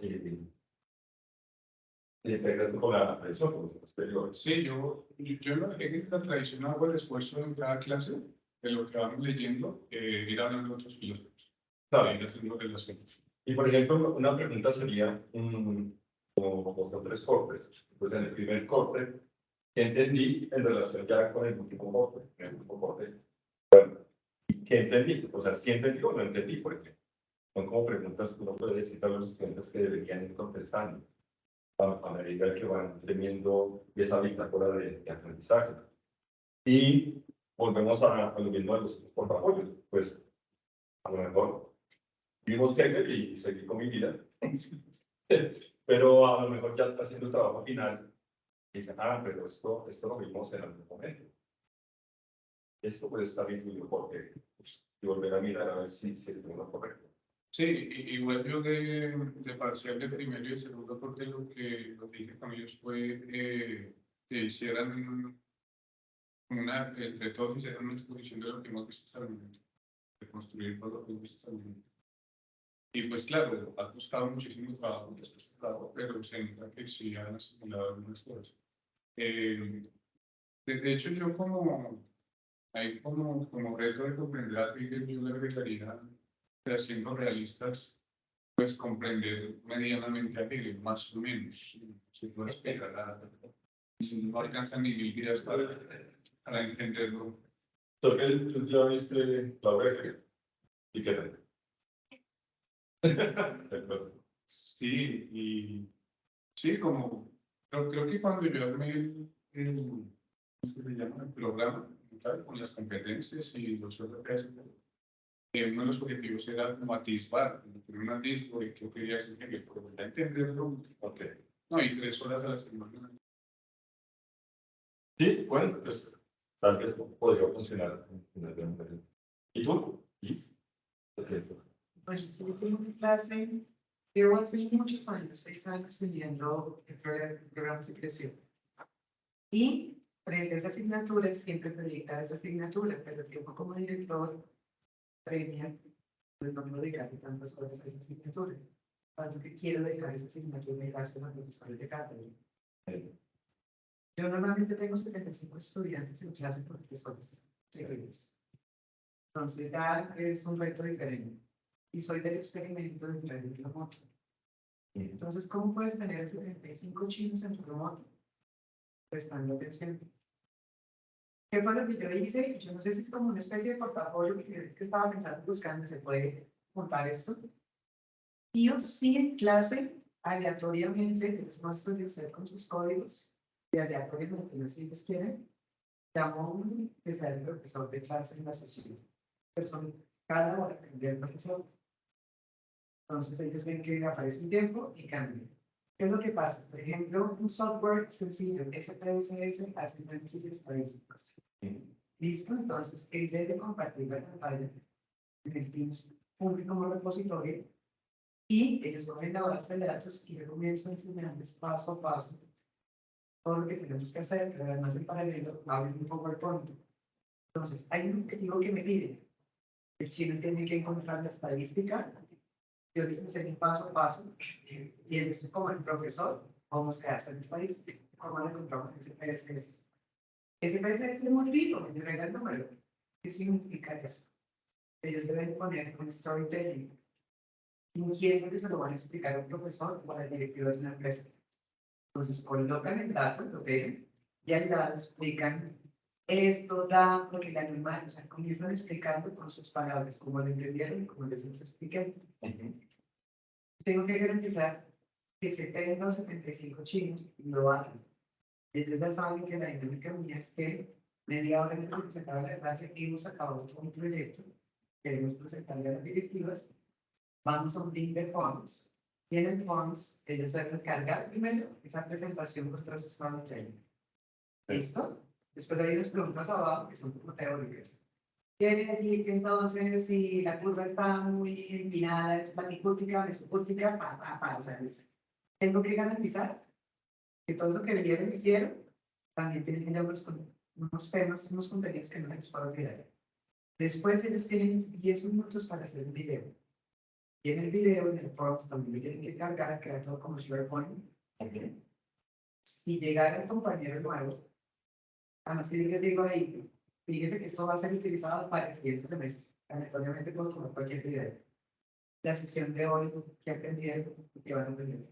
integra esto con la tradición, con los posteriores. Sí, yo lo que la tradición hago el esfuerzo en cada clase de lo que vamos leyendo, ir hablando de otros filósofos. Claro. Ir haciendo relaciones. Y por ejemplo, una pregunta sería, como son tres cortes, pues en el primer corte, ¿qué entendí en relación ya con el último corte? El último corte, bueno, ¿qué entendí? O sea, ¿sí entendí o no entendí? Porque son como preguntas que uno puede decir a los estudiantes que deberían ir contestando a medida que van teniendo esa bitácora de aprendizaje. Y volvemos a lo mismo de los portafolios, pues a lo mejor vimos Hegel y seguí con mi vida, pero a lo mejor ya haciendo el trabajo final, dije, pero esto lo vimos en algún momento. Esto puede estar influido porque y volver a mirar a ver si es lo correcto. Sí, igual yo de parcial de primero y de segundo, porque lo que dije con ellos fue que hicieran entre todos hicieran una exposición de lo que hemos visto hasta el momento, de construir todo lo que hemos visto hasta el momento. Y pues claro, ha costado muchísimo trabajo este trabajo, pero se nota que sí han asimilado algunas cosas. De hecho, yo como reto de comprender a Hegel, yo le agregaría, siendo realistas, pues comprender medianamente a Hegel, más o menos. Si no esperar no alcanzan ni siquiera para entenderlo. Entonces, ¿tú ya viste la obra de Hegel? ¿Y qué tal? Sí, y sí, como creo que cuando yo armé ¿cómo se llama? El programa, ¿tal? Con las competencias y los otros que hacen, uno de los objetivos era como atisbar, tener un atisbo de qué quería decir que pero ya entenderlo, Ok. no, y 3 horas a la semana. Sí, bueno, pues tal vez podría funcionar. ¿Y tú, Liz? ¿Qué es eso? Pues sí, tengo una clase, llevo hace muchos años, 6 años teniendo el programa de creación. Y frente a esa asignatura, siempre proyectaba esa asignatura, pero el tiempo como director premia, pues no me lo dedicaré tantas horas a esa asignatura. Tanto que quiero dejar esa asignatura y dejarse a los profesores de cátedra. Yo normalmente tengo 75 estudiantes en clase por profesores seguidos. Entonces, ya es un reto diferente. Y soy del experimento de traer el remoto. Entonces, ¿cómo puedes tener 75 chinos en tu remoto? Prestando atención. ¿Qué fue lo que yo hice? Yo no sé si es como una especie de portafolio que estaba pensando buscando, se puede montar esto. Y yo sí en clase aleatoriamente, que les muestro el Excel con sus códigos, y aleatoriamente, no sé si les quieren, llamo a uno que sea el profesor de clase en la sesión. Persona, cada hora cambia el profesor. Entonces ellos ven que aparece un tiempo y cambia. ¿Qué es lo que pasa? Por ejemplo, un software sencillo, SPSS, hace análisis estadísticos. ¿Listo? Entonces, él debe compartir la pantalla en el Teams público como repositorio y ellos cogen la base de datos y yo comienzo a enseñarles paso a paso todo lo que tenemos que hacer, pero además en paralelo abrir un PowerPoint. Entonces, hay un objetivo que me pide. El chino tiene que encontrar la estadística. Yo les enseño paso a paso y ellos como el profesor, cómo se hace la estadística, cómo la encontramos en ese PSS. Ese PSS es muy rico, me entrega el número. ¿Qué significa eso? Ellos deben poner un storytelling. Inquiero que se lo van a explicar a un profesor o a la directiva de una empresa. Entonces colocan el dato, lo ven, y al lado explican esto da, porque el animal, o sea, comienzan explicando con sus palabras, como lo entendieron y como les expliqué. Tengo que garantizar que 70 o 75 chinos lo hagan. Ellos ya saben que la dinámica mía es que media hora antes de presentar la clase hemos acabado todo un proyecto, queremos presentarle a las directivas, vamos a un link de forms, y en el forms ellos deben cargar primero esa presentación con todos sus storytelling. ¿Listo? Después hay unas preguntas abajo que son como teóricas. Quiere decir que entonces si la curva está muy empinada, es platicústica, mesocústica, o sea, tengo que garantizar que todo eso que leyeron hicieron, también tienen ya unos temas, unos contenidos que no les puedo olvidar. Después ellos tienen 10 minutos para hacer un video. Y en el video, en el forms, también tienen que cargar, queda todo como SharePoint. Si llegara el compañero nuevo, además que yo les digo ahí, fíjense que esto va a ser utilizado para el siguiente semestre. Aleatoriamente puedo tomar cualquier video. La sesión de hoy, que aprendieron, que van a aprender.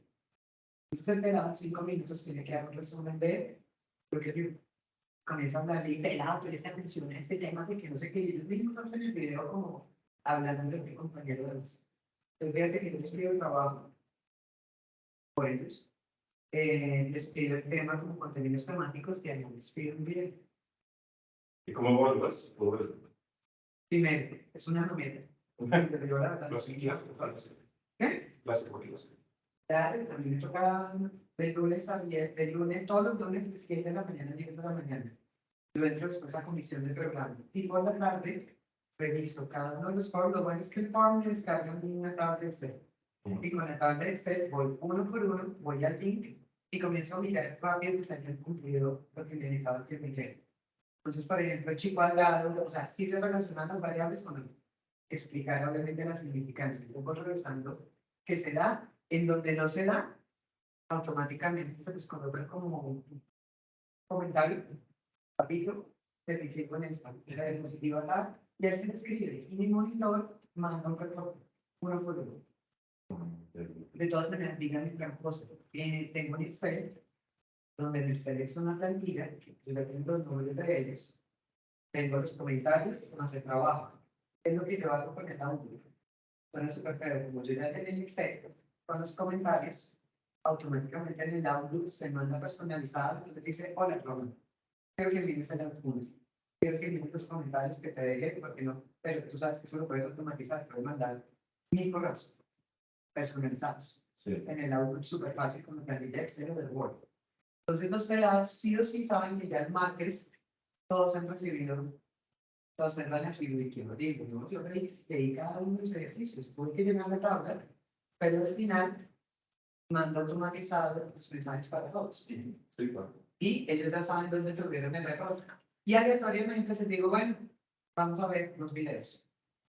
Entonces el pelado en 5 minutos tiene que dar un resumen de lo que yo comienza a hablar de pelado, presta atención a este tema, porque no sé qué, ellos mismos hacen el video como hablando de mi compañero de los. Entonces fíjate que yo les pido el trabajo por ellos. Les pido el tema como contenidos temáticos que les pido un video. ¿Y cómo evalúas? Primero, es una herramienta. ¿Qué? Las psicologías. A mí me toca de lunes a viernes, de lunes, todos los lunes de 7 de la mañana a 10 de la mañana. Yo entro después a comisión de programa. Y por la tarde reviso cada uno de los forms. Lo bueno es que el form me descarga una tabla de Excel. Y con la tabla de Excel voy uno por uno, voy al link y comienzo a mirar rápido que se hayan cumplido lo que me indicaba que me quede. Entonces, por ejemplo, el chi cuadrado, o sea, sí se relacionan las variables con el explicar obviamente la significancia. Un poco revisando que se da, en donde no se da, automáticamente se les coloca como un comentario, capítulo, certifico en esta, la diapositiva acá, y él se escribe, y mi monitor manda un reporte, uno por uno. De todas maneras, díganme gran cosa, tengo un Excel, donde en Excel es una plantilla, yo le tengo los nombres de ellos, tengo los comentarios, más el trabajo. Es lo que yo hago con el audio. Suena súper feo, como yo ya tengo el Excel con los comentarios, automáticamente en el Outlook se manda personalizado, entonces dice, hola, Roma, quiero que mires el Outlook, quiero que mires los comentarios que te deje, porque no, pero tú sabes que eso lo puedes automatizar, puedes mandar mis correos personalizados en el Outlook súper fácil con la plantilla Excel o de Word. Entonces los pelados sí o sí saben que ya el martes todos han recibido. Entonces van a seguir y quiero digo, no, yo leí cada uno de los ejercicios, tuve que llenar la tabla, pero al final mando automatizado los mensajes para todos. Sí, claro. Y ellos ya saben dónde tuvieron el error. Y aleatoriamente les digo, bueno, vamos a ver los videos.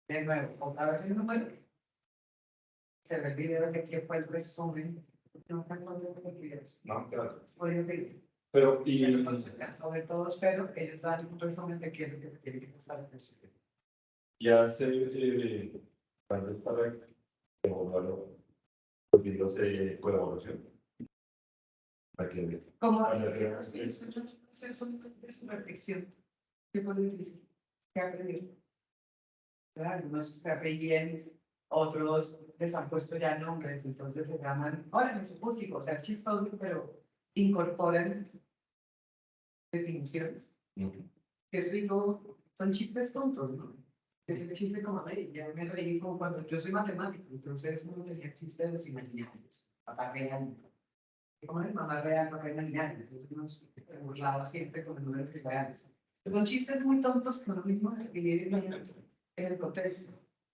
De nuevo, otra vez el número. Se ve el video de que fue el resumen. No me acuerdo de los videos. No, claro. Pero, y sobre todo espero que ellos dan un resumen de qué es lo que tiene que pasar en eso. Ya se para evaluar los videos de colaboración. Para que Como hacer su reflexión. ¿Qué fue lo difícil? ¿Qué aprendí? Algunos se ríen, Otros les han puesto ya nombres, entonces le llaman, hola, me soy público, o sea, es chistoso, pero incorporan definiciones. Qué rico, son chistes tontos, ¿no? Es el chiste como, ay, ya me reí como cuando yo soy matemático, entonces uno decía chiste de los imaginarios, papá real. Como el mamá real, papá imaginario, entonces uno se burlaba siempre con los números reales. Son chistes muy tontos que uno mismo divide en el contexto.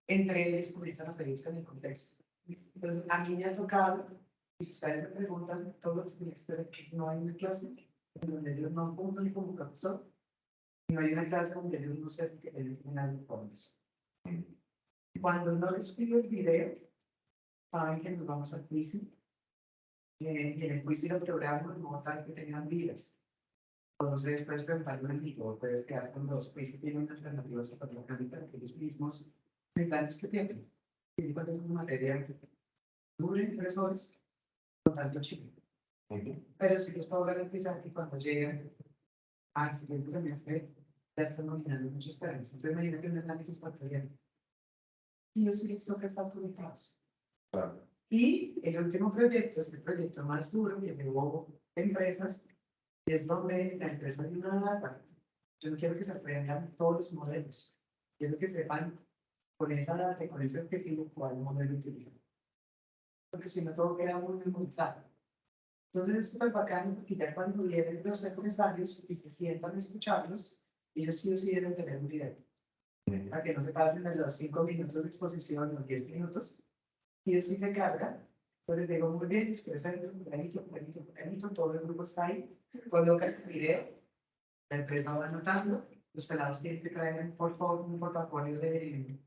Entre ellos comienzan a referirse en el contexto. Entonces, a mí me ha tocado, y si ustedes me preguntan, todos los semestres que no hay una clase en donde yo no funciono como profesor, no hay una clase donde yo no sé que tiene final con eso. Cuando no les pido el video, saben que nos vamos al juicio. Y en el juicio lo programo de modo tal que tengan vidas. Entonces, puedes preguntarlo en vivo, puedes quedar con los juicios, tienen alternativas para que ellos mismos tengan que tienen. Y cuando es una materia que dure 3 horas, con tanto chico. Pero sí les puedo garantizar que cuando lleguen al siguiente semestre, ya están nominando muchos temas. Entonces, imagínate un análisis factorial. Sí o sí les toca estar publicados. Claro. Y el último proyecto es el proyecto más duro que llevó empresas, es donde la empresa de una data. Yo no quiero que se aprendan todos los modelos. Quiero que sepan con esa data y con ese objetivo cuál modelo utilizar. Porque si no, todo queda muy memorizado. Entonces es súper bacán porque ya cuando vienen los empresarios y se sientan a escucharlos, ellos sí o sí deben tener un video. Para que no se pasen de los 5 minutos de exposición, los 10 minutos. Y eso se carga. Entonces digo, muy bien, les presento, fulanito, todo el grupo está ahí, coloca el video, la empresa va anotando, los pelados tienen que traer por favor un portafolio de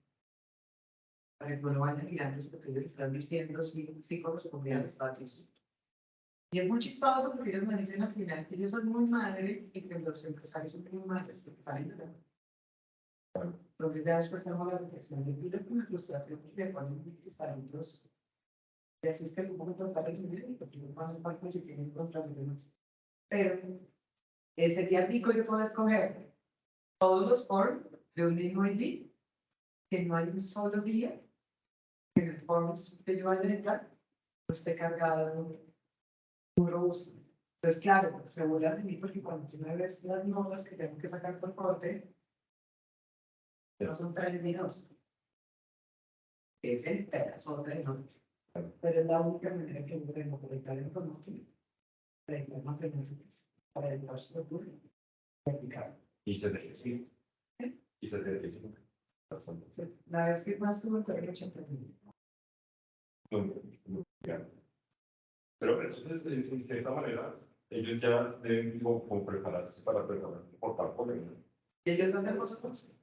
para que no lo vayan mirando lo que ellos están diciendo, si corresponde a los datos. Y es muy chistoso porque ellos me dicen al final que ellos son muy madre y que los empresarios son muy madres porque salen de la. Entonces ya después tenemos la reflexión de que con la frustración que le ponen cristalitos. Y así es que no puedo tratar el dinero porque no pasa parte si tienen contra los demás. Pero sería rico yo poder coger todos los forms de un mismo ID, que no hay un solo día que en el forms que yo vaya a entrar no esté cargado muy robusto. Entonces, claro, se burlan de mí porque cuando tú me ves las notas que tengo que sacar por corte, no son 3 ni 2. Es el pedazo de notas. Pero es la única manera que yo tengo para editar información, para editar matemáticas, para editar software, para aplicar. Y se te decide. Y se te decide. La vez que más tuve fue el 80.000. Pero entonces, de cierta manera, ellos ya deben como prepararse para preparar un portafolio. Y ellos hacen cosas.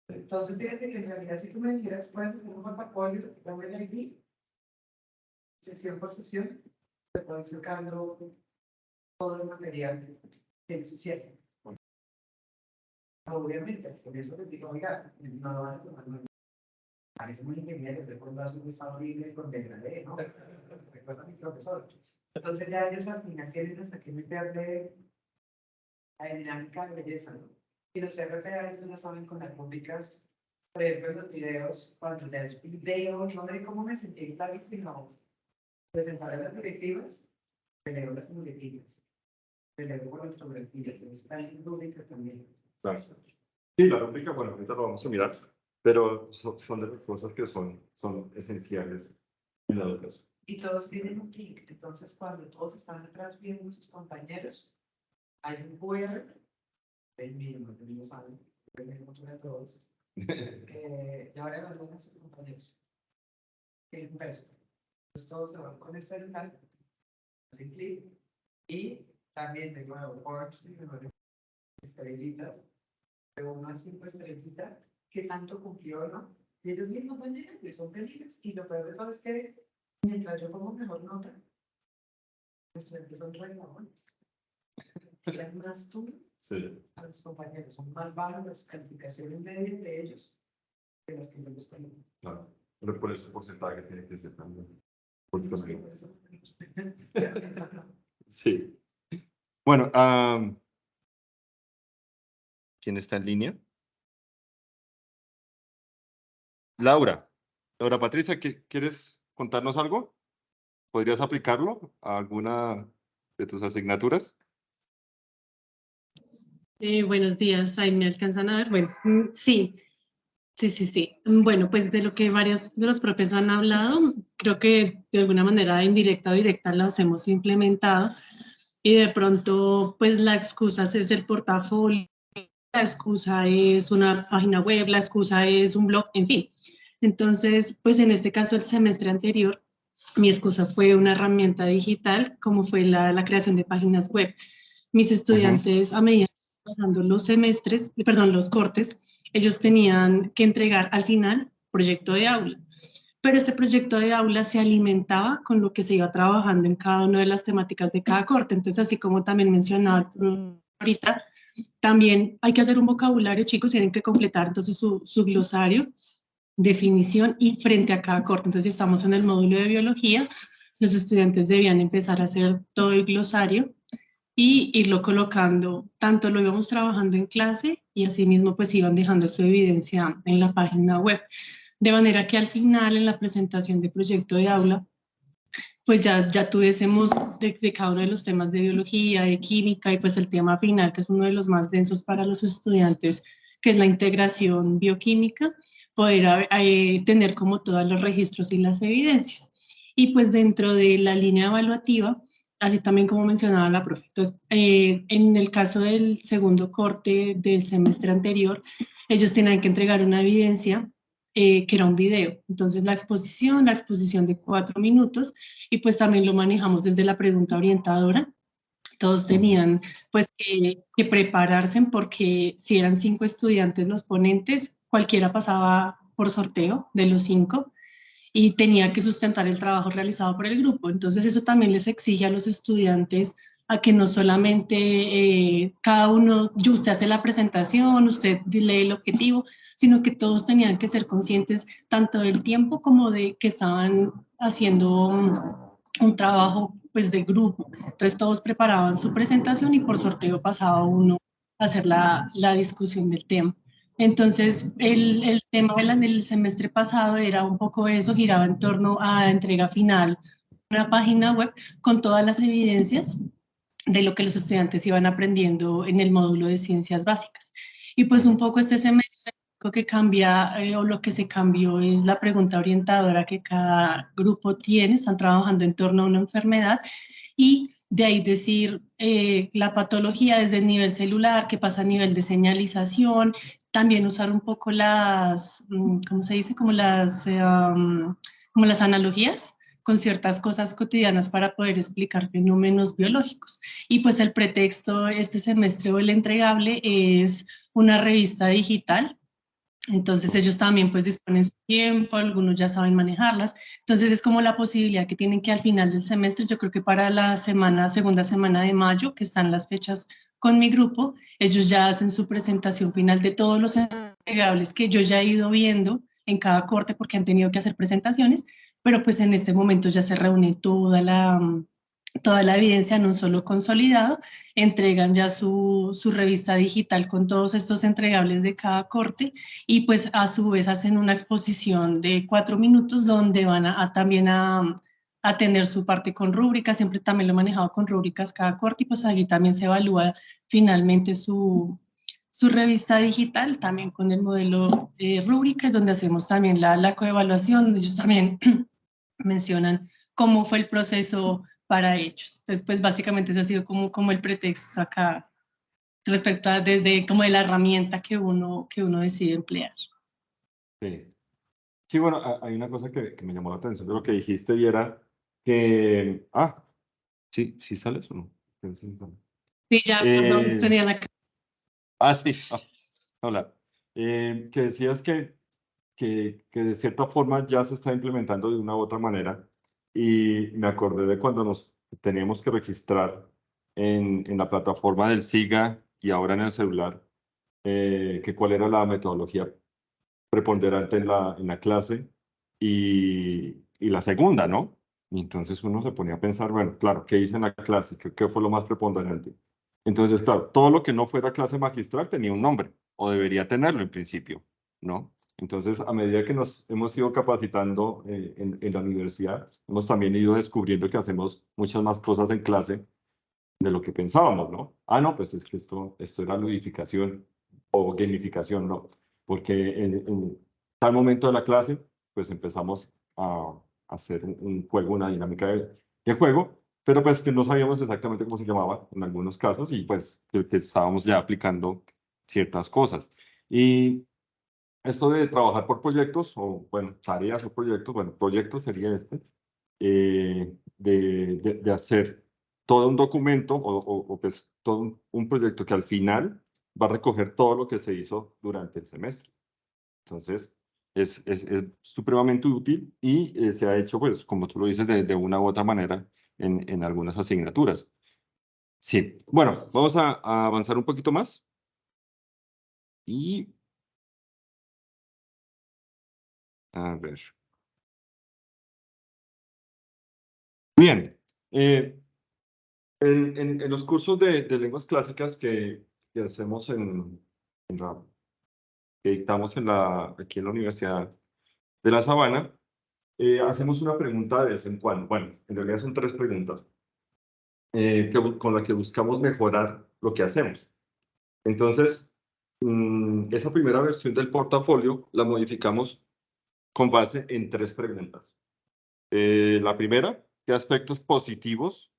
Entonces, fíjate que en realidad, si tú me dijeras, puedes hacer un portafolio, dame el ID, sesión por sesión, te pueden sacando todo el material que ellos hicieron. Obviamente, por eso les digo, oiga, no lo van a tomar mal. Parece muy ingeniero, recuerdas un estado libre con degradé, ¿no? Recuerda a mi profesor. Entonces ya ellos al final tienen hasta que meterle la dinámica de belleza, ¿no? Y los RPA ellos no saben con las rúbricas, por ejemplo, en los videos, cuando ya es video, no de cómo me sentí en clave, sino presentar las directivas, peleo las directivas, peleo con las fotografías, está en rúbrica también. Claro. Sí, la rúbrica, bueno, ahorita lo vamos a mirar, pero son de las cosas que son esenciales en la educación. Y todos tienen un link, entonces cuando todos están atrás viendo a sus compañeros, hay un QR, el mínimo, que no saben, que mucho de todos, y ahora evalúan a sus compañeros. Tienen un peso. Entonces todos se van con el celular, hacen clic, y también de nuevo, forms, estrellitas, de 1 a 5 estrellitas, que tanto cumplió o no. Y ellos mismos van llegando y son felices, y lo peor de todo es que mientras yo pongo mejor nota, los estudiantes son renovables. Tiran más tú a los compañeros, son más bajas las calificaciones medias de ellos que las que yo les pongo. Claro, pero por eso el porcentaje tiene que ser también. Sí. Bueno, ¿quién está en línea? Laura. Ahora, Patricia, ¿quieres contarnos algo? ¿Podrías aplicarlo a alguna de tus asignaturas? Buenos días, ahí me alcanzan a ver. Bueno, sí, sí. Bueno, pues de lo que varios de los profes han hablado, creo que de alguna manera indirecta o directa los hemos implementado y de pronto pues la excusa es el portafolio, la excusa es una página web, la excusa es un blog, en fin. Entonces, pues en este caso el semestre anterior, mi excusa fue una herramienta digital como fue la creación de páginas web. Mis estudiantes a medida que iban pasando los semestres, perdón, los cortes, ellos tenían que entregar al final proyecto de aula. Pero ese proyecto de aula se alimentaba con lo que se iba trabajando en cada una de las temáticas de cada corte. Entonces, así como también mencionaba ahorita, también hay que hacer un vocabulario, chicos, tienen que completar entonces su glosario, definición y frente a cada corte. Entonces, si estamos en el módulo de biología, los estudiantes debían empezar a hacer todo el glosario y irlo colocando, tanto lo íbamos trabajando en clase y asimismo pues iban dejando su evidencia en la página web. De manera que al final en la presentación de proyecto de aula, pues ya tuviésemos de cada uno de los temas de biología, de química y pues el tema final, que es uno de los más densos para los estudiantes, que es la integración bioquímica, poder tener como todos los registros y las evidencias. Y pues dentro de la línea evaluativa, así también como mencionaba la profe. Entonces, en el caso del segundo corte del semestre anterior, ellos tenían que entregar una evidencia que era un video. Entonces, la exposición de 4 minutos, y pues también lo manejamos desde la pregunta orientadora. Todos tenían pues que prepararse porque si eran 5 estudiantes los ponentes, cualquiera pasaba por sorteo de los 5 y tenía que sustentar el trabajo realizado por el grupo. Entonces eso también les exige a los estudiantes a que no solamente cada uno, usted hace la presentación, usted lee el objetivo, sino que todos tenían que ser conscientes tanto del tiempo como de que estaban haciendo un trabajo pues de grupo. Entonces todos preparaban su presentación y por sorteo pasaba uno a hacer la discusión del tema. Entonces, el tema del semestre pasado era un poco eso, giraba en torno a entrega final, una página web con todas las evidencias de lo que los estudiantes iban aprendiendo en el módulo de ciencias básicas. Y pues un poco este semestre lo que cambia o lo que se cambió es la pregunta orientadora que cada grupo tiene, están trabajando en torno a una enfermedad y de ahí decir la patología desde el nivel celular, qué pasa a nivel de señalización, también usar un poco las, ¿cómo se dice? Como las analogías con ciertas cosas cotidianas para poder explicar fenómenos biológicos. Y pues el pretexto este semestre o el entregable es una revista digital. Entonces ellos también pues disponen su tiempo, algunos ya saben manejarlas. Entonces es como la posibilidad que tienen que al final del semestre, yo creo que para la segunda semana de mayo, que están las fechas con mi grupo, ellos ya hacen su presentación final de todos los entregables que yo ya he ido viendo en cada corte porque han tenido que hacer presentaciones, pero pues en este momento ya se reúne toda la evidencia en un solo consolidado, entregan ya su revista digital con todos estos entregables de cada corte y pues a su vez hacen una exposición de 4 minutos donde van también a tener su parte con rúbricas, siempre también lo he manejado con rúbricas cada corte y pues allí también se evalúa finalmente su revista digital, también con el modelo rúbricas, donde hacemos también la coevaluación, donde ellos también mencionan cómo fue el proceso para ellos. Entonces, pues básicamente ese ha sido como el pretexto acá respecto a desde como de la herramienta que uno decide emplear. Sí. Sí, bueno, hay una cosa que me llamó la atención de lo que dijiste y era que... ¿sí sales o no? Sí, ya, perdón, tenía la... Sí, hola. Que decías que de cierta forma ya se está implementando de una u otra manera y me acordé de cuando nos teníamos que registrar en la plataforma del SIGA y ahora en el celular, que cuál era la metodología preponderante en la clase y la segunda, ¿no? Y entonces uno se ponía a pensar, bueno, claro, ¿qué hice en la clase? ¿Qué fue lo más preponderante? Entonces, claro, todo lo que no fuera clase magistral tenía un nombre, o debería tenerlo en principio, ¿no? Entonces, a medida que nos hemos ido capacitando en la universidad, hemos también ido descubriendo que hacemos muchas más cosas en clase de lo que pensábamos, ¿no? Ah, no, pues es que esto era ludificación o gamificación, ¿no? Porque en tal momento de la clase, pues empezamos a hacer un juego, una dinámica de juego, pero pues que no sabíamos exactamente cómo se llamaba en algunos casos y pues que estábamos ya aplicando ciertas cosas. Y esto de trabajar por proyectos, o bueno, tareas o proyectos, bueno, proyectos sería de hacer todo un documento o pues todo un proyecto que al final va a recoger todo lo que se hizo durante el semestre. Entonces, es supremamente útil y se ha hecho, pues, como tú lo dices, de una u otra manera en algunas asignaturas. Sí, bueno, vamos a avanzar un poquito más. Y, a ver. Bien, en los cursos de lenguas clásicas que hacemos que dictamos aquí en la Universidad de La Sabana, hacemos una pregunta de vez en cuando. Bueno, en realidad son 3 preguntas con las que buscamos mejorar lo que hacemos. Entonces, esa primera versión del portafolio la modificamos con base en 3 preguntas. La primera, ¿qué aspectos positivos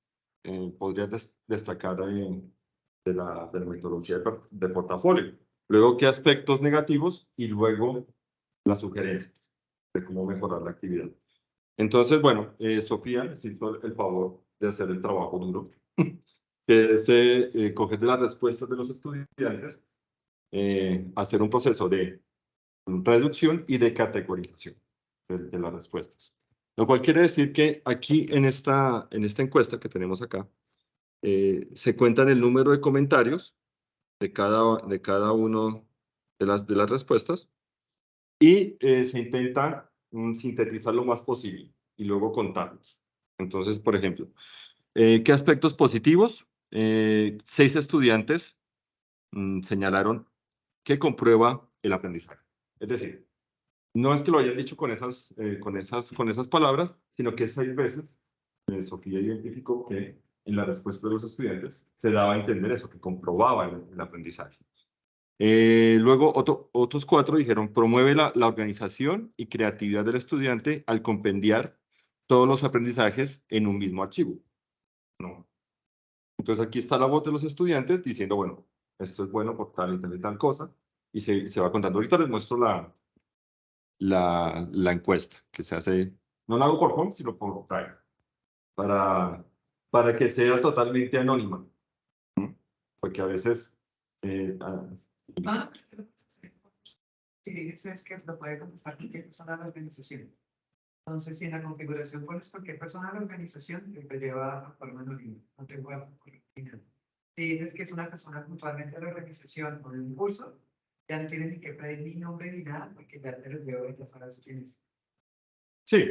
podrías destacar de la metodología de portafolio? Luego, ¿qué aspectos negativos? Y luego, las sugerencias de cómo mejorar la actividad. Entonces, bueno, Sofía nos hizo el favor de hacer el trabajo duro, que es coger de las respuestas de los estudiantes, hacer un proceso de reducción y de categorización de las respuestas. Lo cual quiere decir que aquí en esta encuesta que tenemos acá, se cuentan el número de comentarios de cada uno de las respuestas y se intenta sintetizar lo más posible y luego contarlos. Entonces, por ejemplo, ¿qué aspectos positivos? 6 estudiantes señalaron que comprueba el aprendizaje. Es decir, no es que lo hayan dicho con esas palabras, sino que 6 veces Sofía identificó que en la respuesta de los estudiantes se daba a entender eso, que comprobaba el aprendizaje. Luego, otros 4 dijeron, promueve la organización y creatividad del estudiante al compendiar todos los aprendizajes en un mismo archivo. ¿No? Entonces, aquí está la voz de los estudiantes diciendo, bueno, esto es bueno por tal y tal cosa, y se va contando. Ahorita les muestro la encuesta que se hace, no la hago por Home, sino por Drive, para que sea totalmente anónima, ¿no? Porque a veces... Sí, es que lo puede contestar cualquier persona de la organización. Entonces, si en la configuración pones cualquier persona de la organización, te lleva a forma anónima, no te voy a final. Si dices que es una persona puntualmente de la organización o de un curso, ya no tienes ni que pedir ni nombre ni nada, porque ya te los veo y ya sabes quién es. Sí,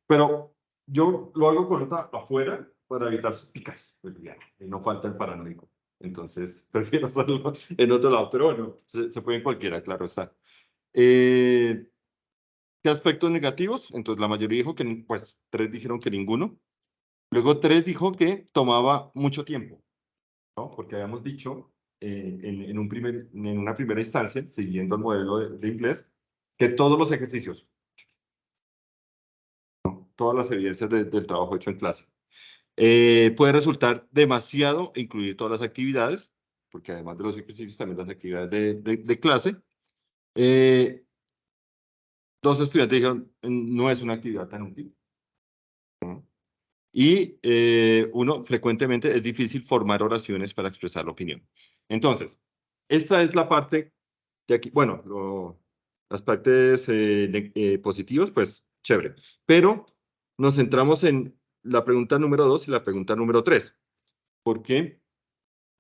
pero yo lo hago con otra afuera para evitar suspicas, pues ya, y no falta el paranoico. Entonces, prefiero hacerlo en otro lado, pero bueno, se puede en cualquiera, claro está. ¿Qué aspectos negativos? Entonces, la mayoría dijo que, pues, 3 dijeron que ninguno. Luego 3 dijo que tomaba mucho tiempo, ¿no? Porque habíamos dicho en una primera instancia, siguiendo el modelo de inglés, que todos los ejercicios, todas las evidencias del trabajo hecho en clase, puede resultar demasiado incluir todas las actividades, porque además de los ejercicios, también las actividades de clase. 2 estudiantes dijeron, no es una actividad tan útil. ¿No? Y 1, frecuentemente es difícil formar oraciones para expresar la opinión. Entonces, esta es la parte de aquí. Bueno, las partes positivas, pues chévere. Pero nos centramos en la pregunta número 2 y la pregunta número 3, porque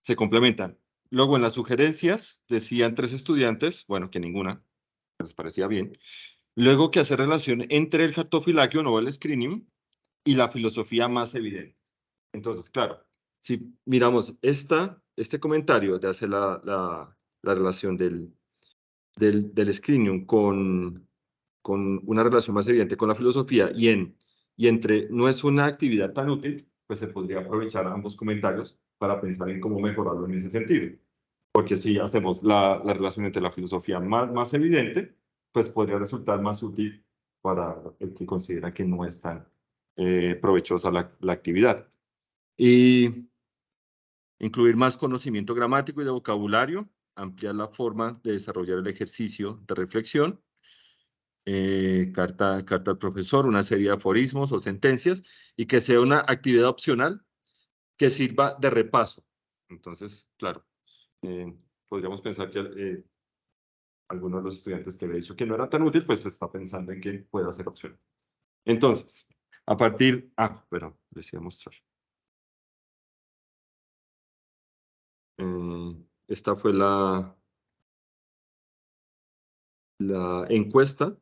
se complementan. Luego, en las sugerencias, decían 3 estudiantes, bueno, que ninguna, les parecía bien. Luego, que hacer relación entre el cartofilagio o el screening y la filosofía más evidente. Entonces, claro, si miramos este comentario de hacer la relación del del screening con una relación más evidente con la filosofía y entre no es una actividad tan útil, pues se podría aprovechar ambos comentarios para pensar en cómo mejorarlo en ese sentido. Porque si hacemos la relación entre la filosofía más evidente, pues podría resultar más útil para el que considera que no es tan provechosa la actividad. Y incluir más conocimiento gramático y de vocabulario, ampliar la forma de desarrollar el ejercicio de reflexión, carta al profesor, una serie de aforismos o sentencias, y que sea una actividad opcional que sirva de repaso. Entonces, claro, podríamos pensar que algunos de los estudiantes que había dicho que no era tan útil, pues está pensando en que pueda ser opcional. Entonces, a partir... pero les iba a mostrar. Esta fue la encuesta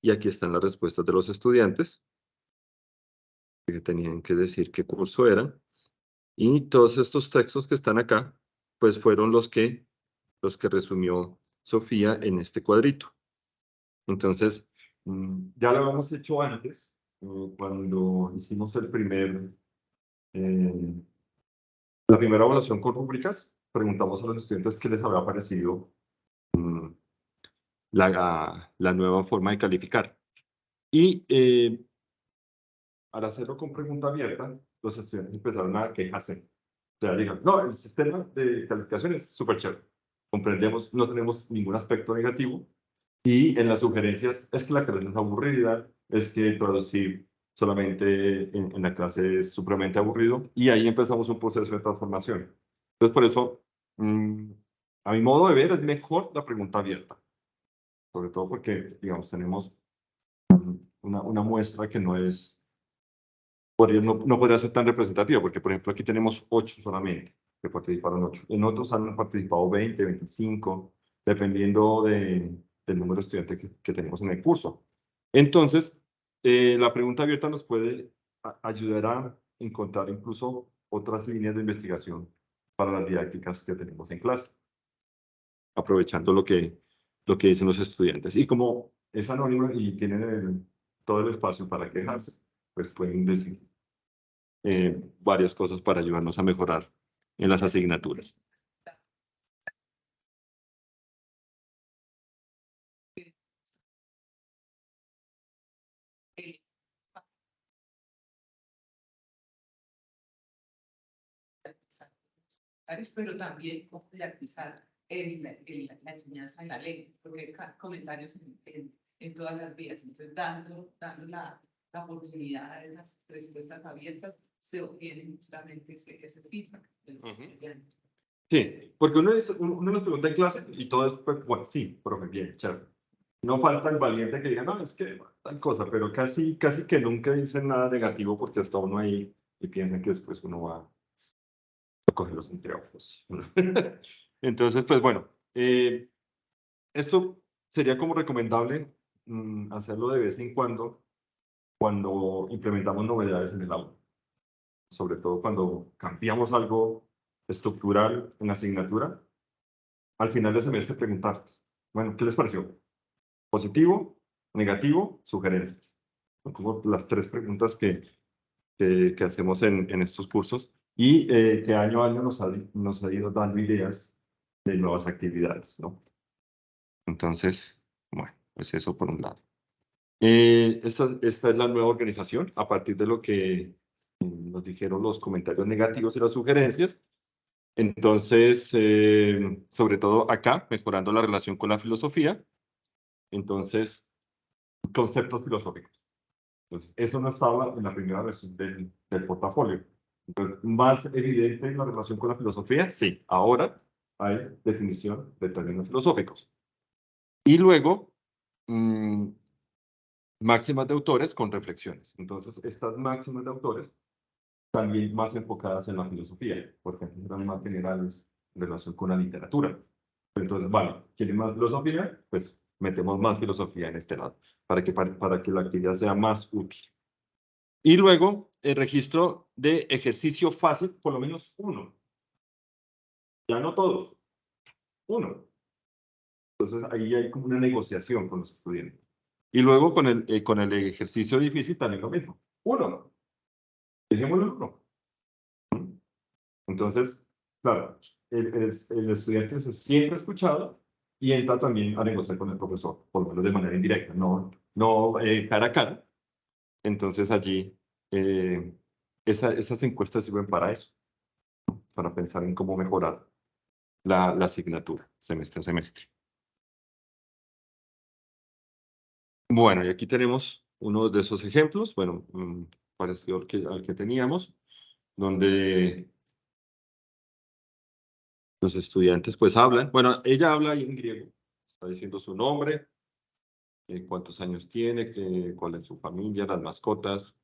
y aquí están las respuestas de los estudiantes que tenían que decir qué curso eran. Y todos estos textos que están acá, pues fueron los que resumió Sofía en este cuadrito. Entonces, ya lo habíamos hecho antes, cuando hicimos la primera evaluación con rúbricas, preguntamos a los estudiantes qué les había parecido la nueva forma de calificar. Y al hacerlo con pregunta abierta, los estudiantes empezaron a quejarse. O sea, digan, no, el sistema de calificación es súper chévere. Comprendemos, no tenemos ningún aspecto negativo. Y en las sugerencias, es que la clase es aburrida, es que traducir solamente en la clase es supremamente aburrido. Y ahí empezamos un proceso de transformación. Entonces, por eso, a mi modo de ver, es mejor la pregunta abierta. Sobre todo porque, digamos, tenemos una muestra que no es, no podría ser tan representativa, porque, por ejemplo, aquí tenemos 8 solamente, que participaron 8. En otros han participado 20, 25, dependiendo del número de estudiantes que tenemos en el curso. Entonces, la pregunta abierta nos puede ayudar a encontrar incluso otras líneas de investigación para las didácticas que tenemos en clase, aprovechando lo que dicen los estudiantes. Y como es anónimo y tienen todo el espacio para quejarse, pues pueden decir varias cosas para ayudarnos a mejorar en las asignaturas. Pero también popularizar la enseñanza en la ley, porque comentarios en todas las vías. Entonces, dando la oportunidad de las respuestas abiertas, se obtiene justamente ese feedback de los estudiantes. Sí, porque uno nos pregunta en clase y todo es, pues, bueno, sí, profe, bien, chévere. No falta el valiente que diga, no, es que tal cosa, pero casi que nunca dicen nada negativo porque hasta uno ahí y piensa que después uno va a coger los anteojos. Entonces, pues bueno, esto sería como recomendable hacerlo de vez en cuando implementamos novedades en el aula. Sobre todo cuando cambiamos algo estructural en la asignatura, al final del semestre preguntarles, bueno, ¿qué les pareció? ¿Positivo? ¿Negativo? ¿Sugerencias? Son como las 3 preguntas que hacemos en estos cursos y que año a año nos ha ido dando ideas de nuevas actividades, ¿no? Entonces, bueno, pues eso por un lado. Esta es la nueva organización a partir de lo que nos dijeron los comentarios negativos y las sugerencias. Entonces, sobre todo acá, mejorando la relación con la filosofía. Entonces, conceptos filosóficos. Entonces, eso no estaba en la primera versión del portafolio. Entonces, más evidente la relación con la filosofía, sí. Ahora hay definición de términos filosóficos. Y luego, máximas de autores con reflexiones. Entonces, estas máximas de autores también más enfocadas en la filosofía, porque antes eran más generales en relación con la literatura. Entonces, vale, ¿quieren más filosofía? Pues metemos más filosofía en este lado, para que la actividad sea más útil. Y luego, el registro de ejercicio fácil, por lo menos uno. Ya no todos, uno. Entonces, ahí hay como una negociación con los estudiantes. Y luego con el ejercicio difícil también lo mismo. Uno, dejémoslo en uno. Entonces, claro, el estudiante se siente escuchado y entra también a negociar con el profesor, por lo menos de manera indirecta, no cara a cara. Entonces allí, esas encuestas sirven para eso, para pensar en cómo mejorar la asignatura semestre a semestre. Bueno, y aquí tenemos uno de esos ejemplos, bueno, parecido al que teníamos, donde los estudiantes pues hablan. Bueno, ella habla ahí en griego, está diciendo su nombre, cuántos años tiene, cuál es su familia, las mascotas.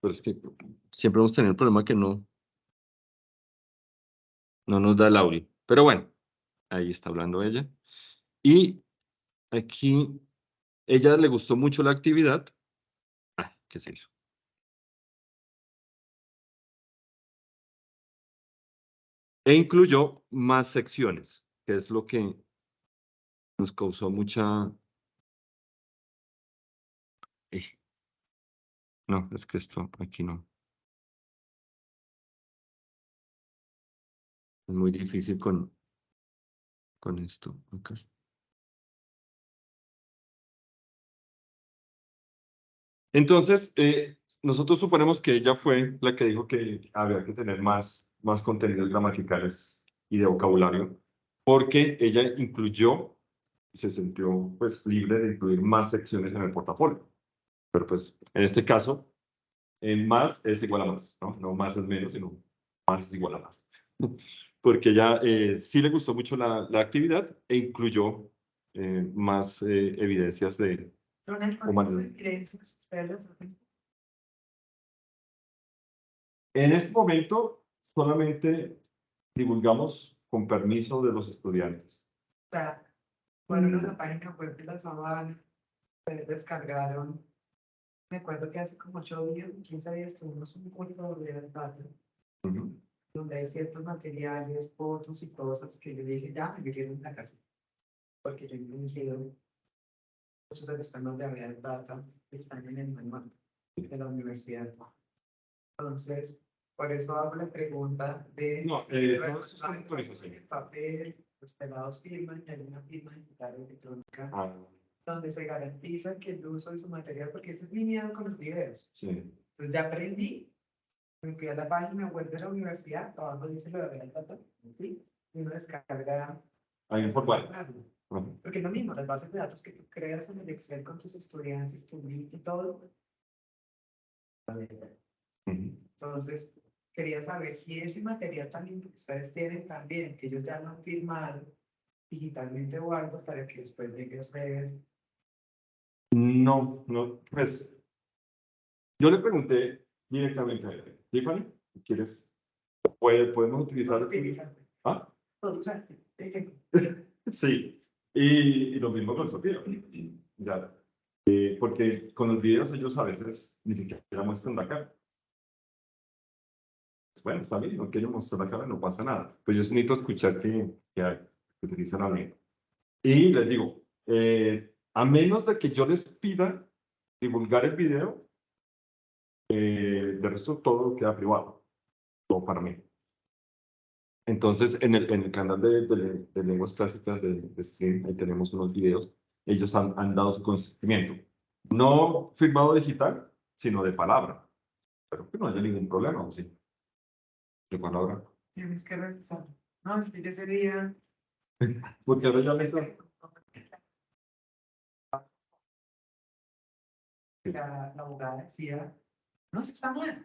Pero es que siempre hemos tenido el problema que no nos da el audio. Pero bueno, ahí está hablando ella. Y aquí, ella le gustó mucho la actividad. ¿Qué se hizo? E incluyó más secciones, que es lo que nos causó mucha... No, es que esto aquí no. Es muy difícil con esto. Okay. Entonces, nosotros suponemos que ella fue la que dijo que había que tener más contenidos gramaticales y de vocabulario, porque ella incluyó, se sintió pues libre de incluir más secciones en el portafolio. Pero pues en este caso, más es igual a más, ¿no? No más es menos, sino más es igual a más. Porque ella sí le gustó mucho la actividad e incluyó más evidencias de humanidad. En este momento solamente divulgamos con permiso de los estudiantes. O sea, fueron a la página web de la Sabana, descargaron. Me acuerdo que hace como 8 días, 15 días, tuvimos un curso de data, donde hay ciertos materiales, fotos y cosas que yo dije, ya me metieron en la casa. Porque yo he incluido muchos de los temas de Real Data que están en el manual de la universidad. Entonces, por eso hago la pregunta de No, si todo eso es con autorización. el papel, los pelados firman y hay una firma digital electrónica Ah, donde se garantiza que el uso de su material, porque ese es mi miedo con los videos. sí. Entonces ya aprendí, me fui a la página web de la universidad, abajo dice lo de Real Data, y uno descarga. Hay un formato. Porque es lo mismo, las bases de datos que tú creas en el Excel con tus estudiantes, tu link y todo. Entonces, quería saber si ese material también que ustedes tienen también, que ellos ya lo han firmado digitalmente o algo para que después llegue a ser. No, pues yo le pregunté directamente a ella, Tiffany, ¿quieres? ¿Podemos utilizar? ¿Ah? Sí, y lo mismo con Sofía. Ya, porque con los videos ellos a veces ni siquiera muestran la cara. Bueno, está bien, no quiero mostrar la cara, no pasa nada. Pues yo sí necesito escuchar que utilizan la lengua. Y les digo, a menos de que yo les pida divulgar el video, de resto todo queda privado, todo para mí. Entonces, en el canal de lenguas clásicas de Stream, ahí tenemos unos videos, ellos han dado su consentimiento. No firmado digital, sino de palabra. Pero que no haya ningún problema, ¿sí? De palabra. Tienes que revisar. No, es que ya sería. Porque ahora ya me... La abogada decía, no, eso está mal.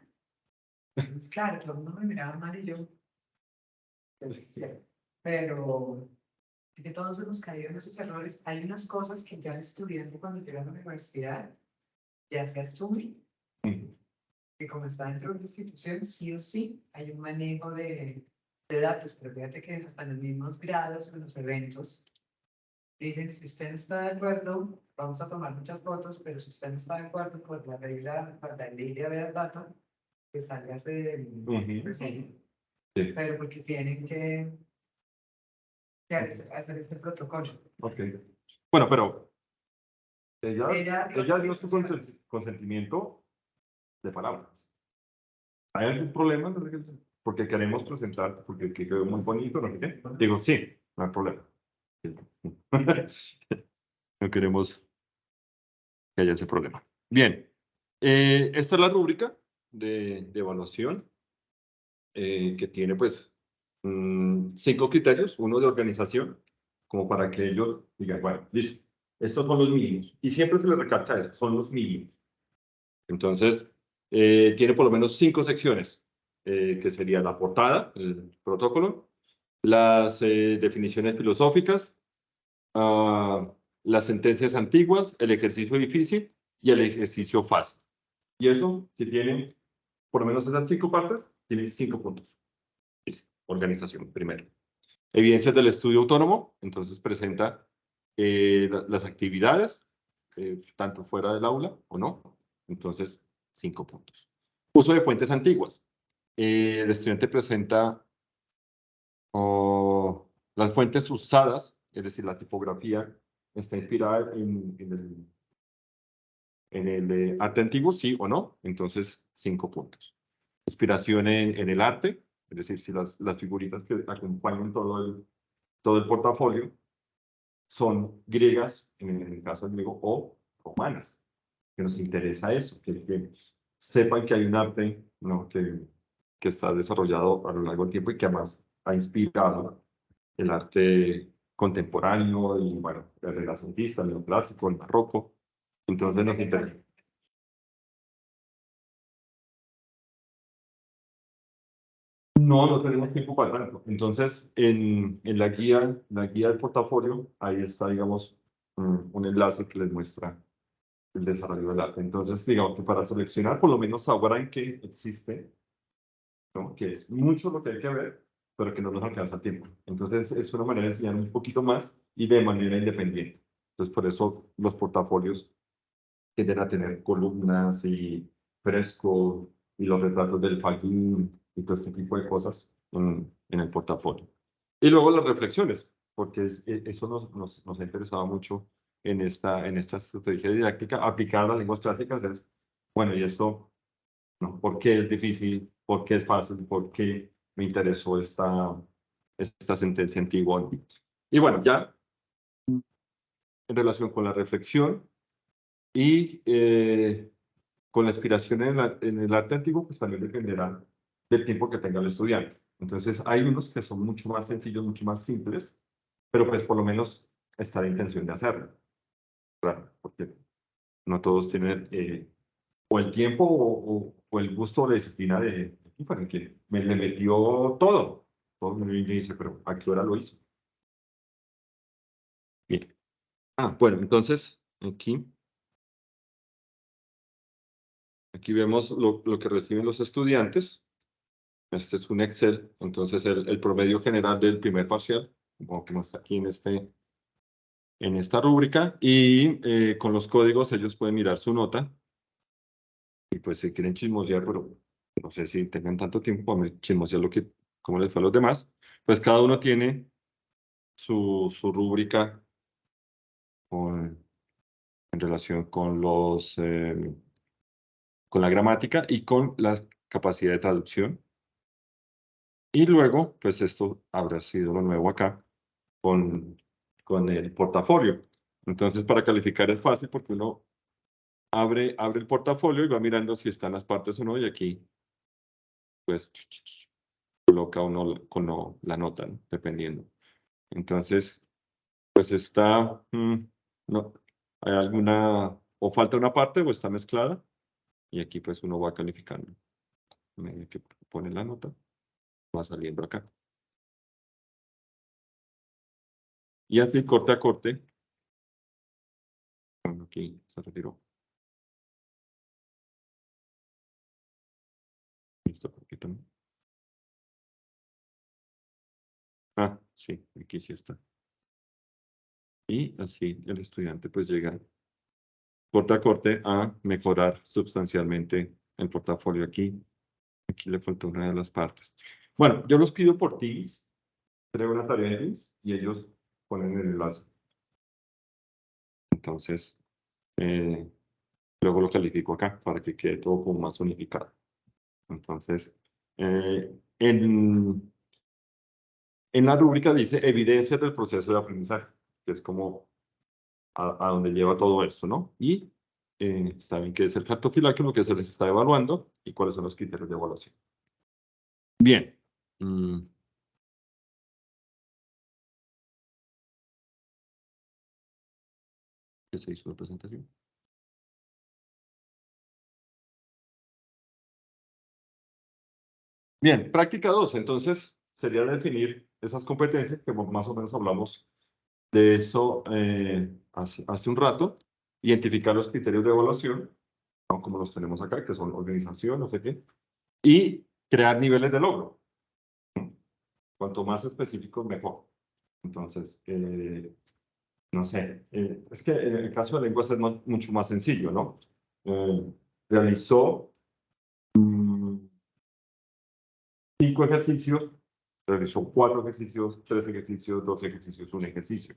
Pues claro, todo el mundo me miraba mal y yo. Pero es que todos hemos caído en esos errores. Hay unas cosas que ya el estudiante cuando llega a la universidad ya se asume que como está dentro de una institución, sí o sí hay un manejo de datos. Pero fíjate que hasta en los mismos grados, en los eventos, dicen, si usted no está de acuerdo, vamos a tomar muchas fotos, pero si usted no está de acuerdo con la regla, para la ley de ver data, que salga del recinto. Pero porque tienen que hacer este protocolo. Ok. Bueno, pero ella Ella dio su consentimiento de palabras. ¿Hay algún problema? Porque queremos presentar, porque quedó muy bonito, ¿no? Digo, sí, no hay problema. No queremos que haya ese problema. Bien, esta es la rúbrica de evaluación que tiene pues 5 criterios, uno de organización, como para que ellos digan, bueno, listo, estos son los mínimos. Y siempre se les recalca eso, son los mínimos. Entonces, tiene por lo menos 5 secciones, que sería la portada, el protocolo, las definiciones filosóficas, las sentencias antiguas, el ejercicio difícil y el ejercicio fácil. Y eso, si tienen por lo menos esas 5 partes, tienen 5 puntos. Listo. Organización, primero. Evidencias del estudio autónomo, entonces presenta las actividades, tanto fuera del aula o no. Entonces, 5 puntos. Uso de fuentes antiguas. El estudiante presenta las fuentes usadas, es decir, la tipografía está inspirada en el arte antiguo, sí o no. Entonces, 5 puntos. Inspiración en el arte, es decir, si las figuritas que acompañan todo el portafolio son griegas, en el caso del griego, o romanas, que nos interesa eso, que sepan que hay un arte, ¿no? que está desarrollado a lo largo del tiempo y que además ha inspirado el arte contemporáneo y, bueno, el renacentista, el neoclásico, el barroco. Entonces nos interesa. No tenemos tiempo para tanto. Entonces, en la guía del portafolio, ahí está, digamos, un enlace que les muestra el desarrollo del arte. Entonces, digamos que para seleccionar, por lo menos sabrán que existe, ¿no? Que es mucho lo que hay que ver, pero que no nos alcanza tiempo. Entonces, es una manera de enseñar un poquito más y de manera independiente. Entonces, por eso los portafolios tienden a tener columnas y fresco y los retratos del Fallín y todo este tipo de cosas en el portafolio. Y luego las reflexiones, porque eso nos ha interesado mucho en esta estrategia didáctica aplicada a las lenguas clásicas. Es, bueno, y esto, ¿no? ¿Por qué es difícil? ¿Por qué es fácil? ¿Por qué me interesó esta sentencia antigua? Y bueno, ya en relación con la reflexión, y con la inspiración en el arte antiguo, pues también dependerá del tiempo que tenga el estudiante. Entonces, hay unos que son mucho más sencillos, mucho más simples, pero pues por lo menos está la intención de hacerlo. Claro, porque no todos tienen o el tiempo o el gusto o la disciplina para que le metió todo. Todo el mundo dice, pero ¿a qué hora lo hizo? Bien. Bueno, entonces, Aquí vemos lo que reciben los estudiantes. Este es un Excel, entonces el promedio general del primer parcial, como está aquí en esta rúbrica, y con los códigos ellos pueden mirar su nota. Y pues si quieren chismosear, pero no sé si tengan tanto tiempo para chismosear cómo les fue a los demás, pues cada uno tiene su rúbrica en relación con con la gramática y con la capacidad de traducción. Y luego, pues esto habrá sido lo nuevo acá con el portafolio. Entonces, para calificar es fácil porque uno abre el portafolio y va mirando si están las partes o no, y aquí, pues, coloca uno la nota, ¿no? Dependiendo. Entonces, pues está, no, hay alguna, o falta una parte o está mezclada, y aquí pues uno va calificando. A medida que pone la nota, va saliendo acá. Y así corte a corte. Bueno, aquí se retiró. Listo, aquí también. Sí, aquí sí está. Y así el estudiante pues llega corte a corte a mejorar sustancialmente el portafolio aquí. Aquí le faltó una de las partes. Bueno, yo los pido por Teams. creo una tarea en Teams y ellos ponen el enlace. Entonces, luego lo califico acá para que quede todo como más unificado. Entonces, en la rúbrica dice evidencias del proceso de aprendizaje, que es como a donde lleva todo esto, ¿no? Y saben qué es el cartofilario, lo que se les está evaluando y cuáles son los criterios de evaluación. Bien. ¿Qué se hizo la presentación? Bien, práctica 2, entonces sería definir esas competencias que más o menos hablamos de eso hace un rato, identificar los criterios de evaluación, ¿no? Como los tenemos acá, que son organización, no sé qué, y crear niveles de logro. Cuanto más específicos, mejor. Entonces, no sé, es que en el caso de lenguas es mucho más sencillo, ¿no? Realizó 5 ejercicios, realizó 4 ejercicios, 3 ejercicios, 2 ejercicios, 1 ejercicio,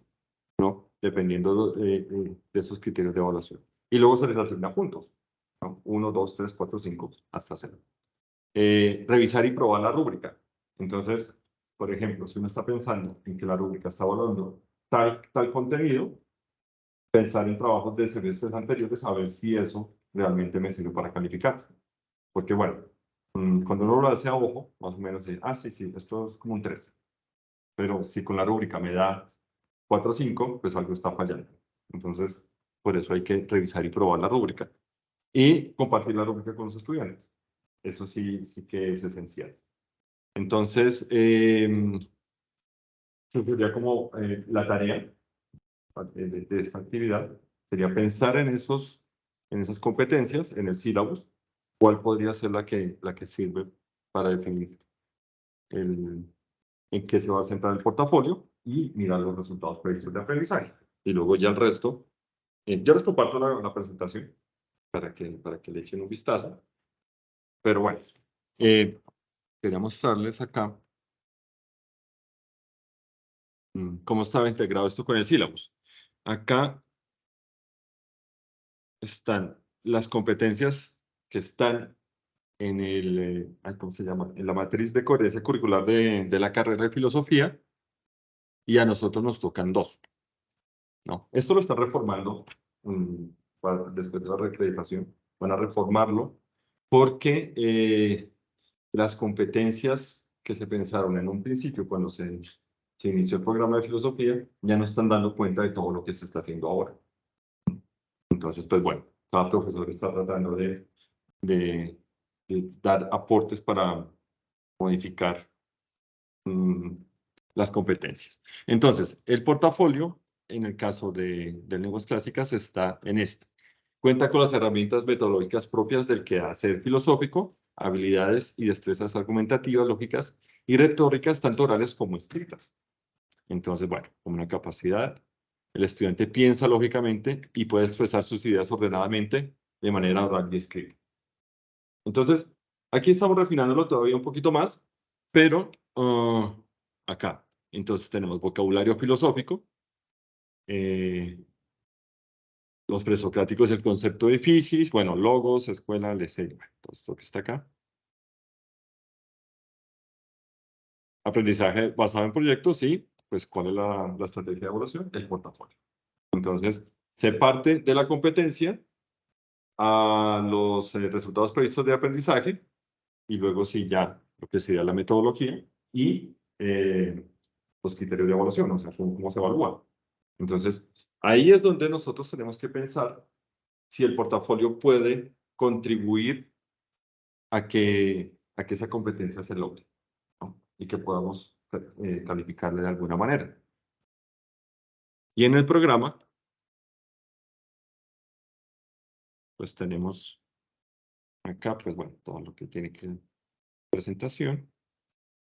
¿no? Dependiendo de esos criterios de evaluación. Y luego se les asigna puntos, ¿no? 1, 2, 3, 4, 5, hasta 0. Revisar y probar la rúbrica. Entonces, por ejemplo, si uno está pensando en que la rúbrica está evaluando tal contenido, pensar en trabajos de semestres anteriores, a ver si eso realmente me sirve para calificar. Porque bueno, cuando uno lo hace a ojo, más o menos, sí, esto es como un 3. Pero si con la rúbrica me da 4 o 5, pues algo está fallando. Entonces, por eso hay que revisar y probar la rúbrica. Y compartir la rúbrica con los estudiantes. Eso sí que es esencial. Entonces, sería como la tarea de esta actividad, sería pensar en esas competencias, en el sílabus, cuál podría ser la que sirve para definir en qué se va a centrar el portafolio y mirar los resultados previstos de aprendizaje. Y luego ya el resto, ya les comparto la presentación para que le echen un vistazo. Pero bueno, quería mostrarles acá cómo estaba integrado esto con el sílabus. Acá están las competencias que están en ¿cómo se llama? En la matriz de coherencia curricular de la carrera de filosofía, y a nosotros nos tocan 2. ¿No? Esto lo están reformando después de la reacreditación. Van a reformarlo porque las competencias que se pensaron en un principio cuando se inició el programa de filosofía ya no están dando cuenta de todo lo que se está haciendo ahora. Entonces, pues bueno, cada profesor está tratando de dar aportes para modificar las competencias. Entonces, el portafolio, en el caso de lenguas clásicas, está en esto. Cuenta con las herramientas metodológicas propias del quehacer filosófico, habilidades y destrezas argumentativas, lógicas y retóricas, tanto orales como escritas. Entonces, bueno, como una capacidad, el estudiante piensa lógicamente y puede expresar sus ideas ordenadamente de manera oral y escrita. Entonces, aquí estamos refinándolo todavía un poquito más, pero acá. Entonces tenemos vocabulario filosófico, los presocráticos, el concepto de physis, bueno, logos, escuela, leceo, todo esto que está acá. Aprendizaje basado en proyectos, sí, pues ¿cuál es la estrategia de evaluación? El portafolio. Entonces, se parte de la competencia a los resultados previstos de aprendizaje y luego sí ya lo que sería la metodología y los criterios de evaluación, o sea, cómo se evalúa. Entonces, ahí es donde nosotros tenemos que pensar si el portafolio puede contribuir a que esa competencia se logre, ¿no? Y que podamos calificarle de alguna manera. Y en el programa, pues tenemos acá, pues bueno, todo lo que tiene que presentación.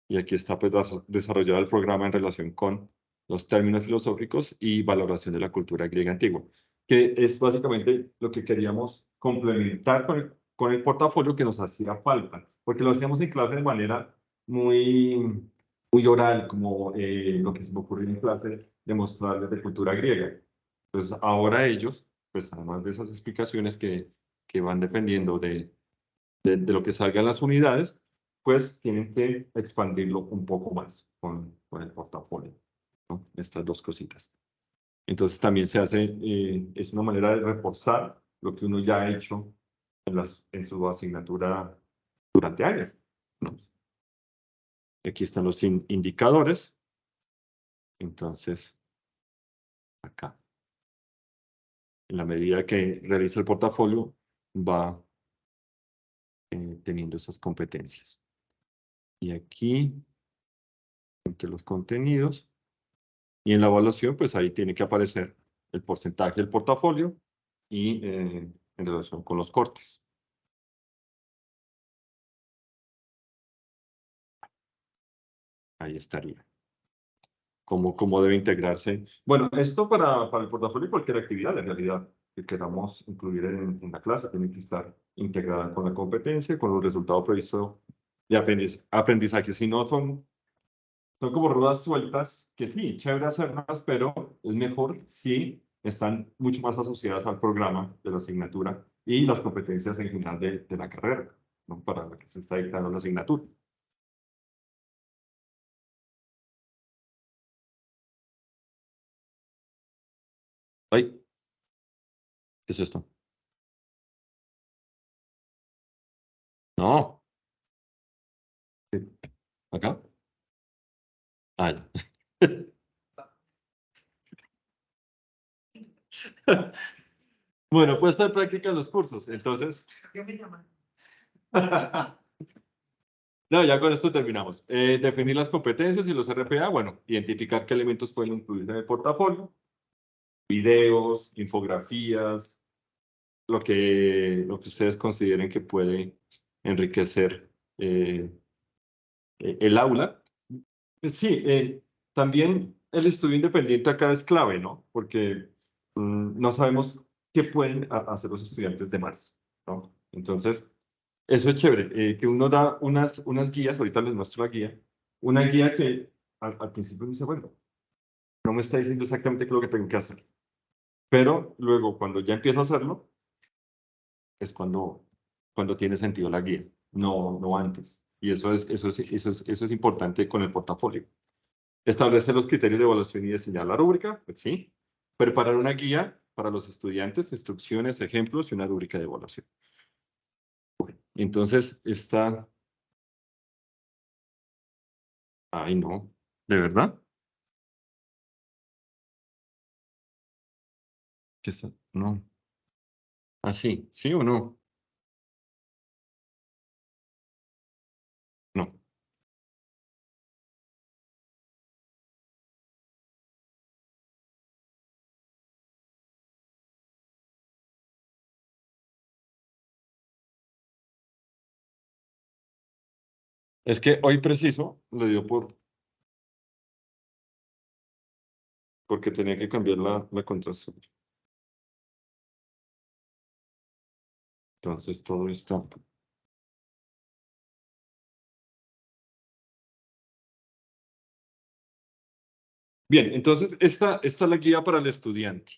Y aquí está pues desarrollado el programa en relación con los términos filosóficos y valoración de la cultura griega antigua, que es básicamente lo que queríamos complementar con el portafolio que nos hacía falta, porque lo hacíamos en clase de manera muy muy oral, como lo que se me ocurrió en clase, de mostrarles de cultura griega. Entonces, ahora ellos, pues además de esas explicaciones que van dependiendo de lo que salgan las unidades, pues tienen que expandirlo un poco más con el portafolio, ¿no? Estas dos cositas. Entonces también se hace, es una manera de reforzar lo que uno ya ha hecho en su asignatura durante años, ¿no? Aquí están los indicadores. Entonces, acá, en la medida que realiza el portafolio, va teniendo esas competencias. Y aquí, entre los contenidos, y en la evaluación, pues ahí tiene que aparecer el porcentaje del portafolio y en relación con los cortes. Ahí estaría. Cómo debe integrarse. Bueno, esto para el portafolio y cualquier actividad en realidad que queramos incluir en la clase tiene que estar integrada con la competencia, con los resultados previstos de aprendizaje. Si no, son como ruedas sueltas que sí, chévere hacerlas, pero es mejor si están mucho más asociadas al programa de la asignatura y las competencias en general de la carrera, ¿no? Para la que se está dictando la asignatura. Ay, ¿qué es esto? No. ¿Acá? Ah, ya. Bueno, puesta en práctica los cursos, entonces. ¿Qué me llaman? No, ya con esto terminamos. Definir las competencias y los RPA, bueno, identificar qué elementos pueden incluir en el portafolio, videos, infografías, lo que ustedes consideren que puede enriquecer el aula. Sí, también el estudio independiente acá es clave, ¿no? Porque no sabemos qué pueden hacer los estudiantes de más, ¿no? Entonces, eso es chévere, que uno da unas guías, ahorita les muestro la guía, una guía que al principio me dice, bueno, no me está diciendo exactamente qué es lo que tengo que hacer, pero luego cuando ya empiezo a hacerlo, es cuando tiene sentido la guía, no antes. Y eso es importante con el portafolio. Establecer los criterios de evaluación y diseñar la rúbrica, pues sí. Preparar una guía para los estudiantes, instrucciones, ejemplos y una rúbrica de evaluación. Entonces, está... Ay, no. ¿De verdad? ¿Qué está? No. ¿Ah, sí? ¿Sí o no? No. Es que hoy preciso lo dio porque tenía que cambiar la contraseña. Entonces, todo está... Bien, entonces, esta es la guía para el estudiante.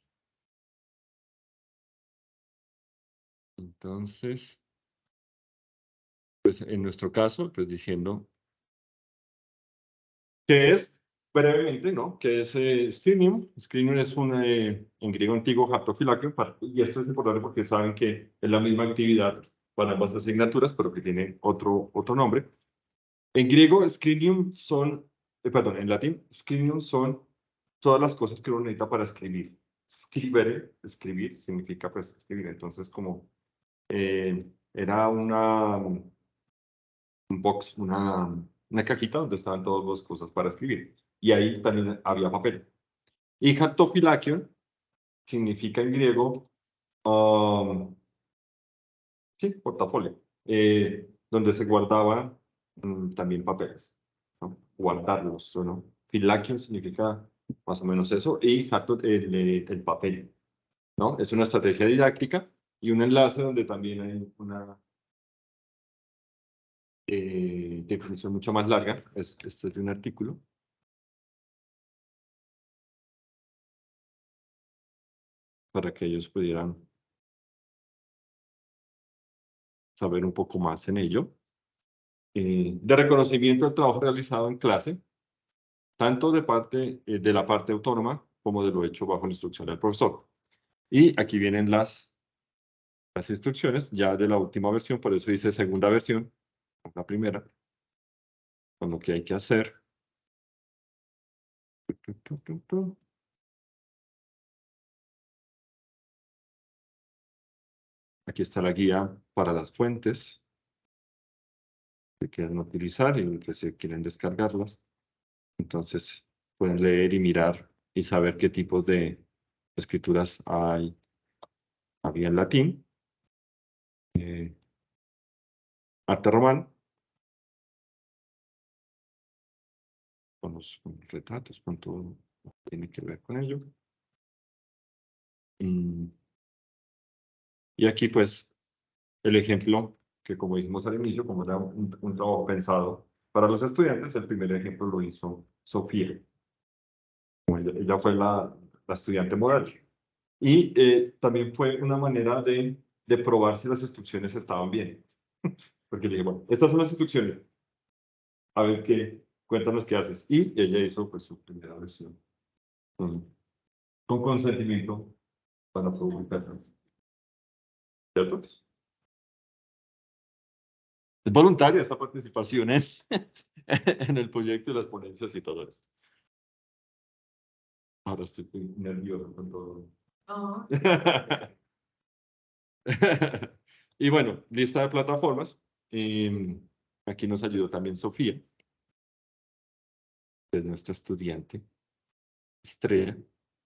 Entonces, pues en nuestro caso, pues diciendo que es brevemente, ¿no? Que es Scrinium. Scrinium es en griego antiguo, Haptophilactium, y esto es importante porque saben que es la misma actividad para ambas asignaturas, pero que tiene otro nombre. En griego, Scrinium perdón, en latín, Scrinium son todas las cosas que uno necesita para escribir. Scribere, escribir, significa pues escribir. Entonces, como era un box, una cajita donde estaban todas las cosas para escribir. Y ahí también había papel. Y haptophilakeion significa en griego, sí, portafolio, donde se guardaban también papeles, ¿no? Guardarlos, ¿no? Philakeion significa más o menos eso, y el papel, ¿no? Es una estrategia didáctica y un enlace donde también hay definición mucho más larga. Este es de un artículo. Para que ellos pudieran saber un poco más en ello. De reconocimiento del trabajo realizado en clase, tanto de la parte autónoma como de lo hecho bajo la instrucción del profesor. Y aquí vienen las instrucciones ya de la última versión, por eso dice segunda versión, la primera, con lo que hay que hacer. Aquí está la guía para las fuentes que quieren utilizar y que se quieren descargarlas. Entonces pueden leer y mirar y saber qué tipos de escrituras había en latín, arte romano, con los retratos, con todo lo que tiene que ver con ello. Y aquí pues el ejemplo que, como dijimos al inicio, como era un trabajo pensado para los estudiantes, el primer ejemplo lo hizo Sofía. Ella fue la estudiante modelo. Y también fue una manera de probar si las instrucciones estaban bien. Porque le dije, bueno, estas son las instrucciones. A ver cuéntanos qué haces. Y ella hizo pues su primera versión. Con consentimiento para publicarla. ¿Cierto? Es voluntaria esta participación en el proyecto y las ponencias y todo esto. Ahora estoy nervioso con todo. No, Y bueno, lista de plataformas. Aquí nos ayudó también Sofía, que es nuestra estudiante estrella,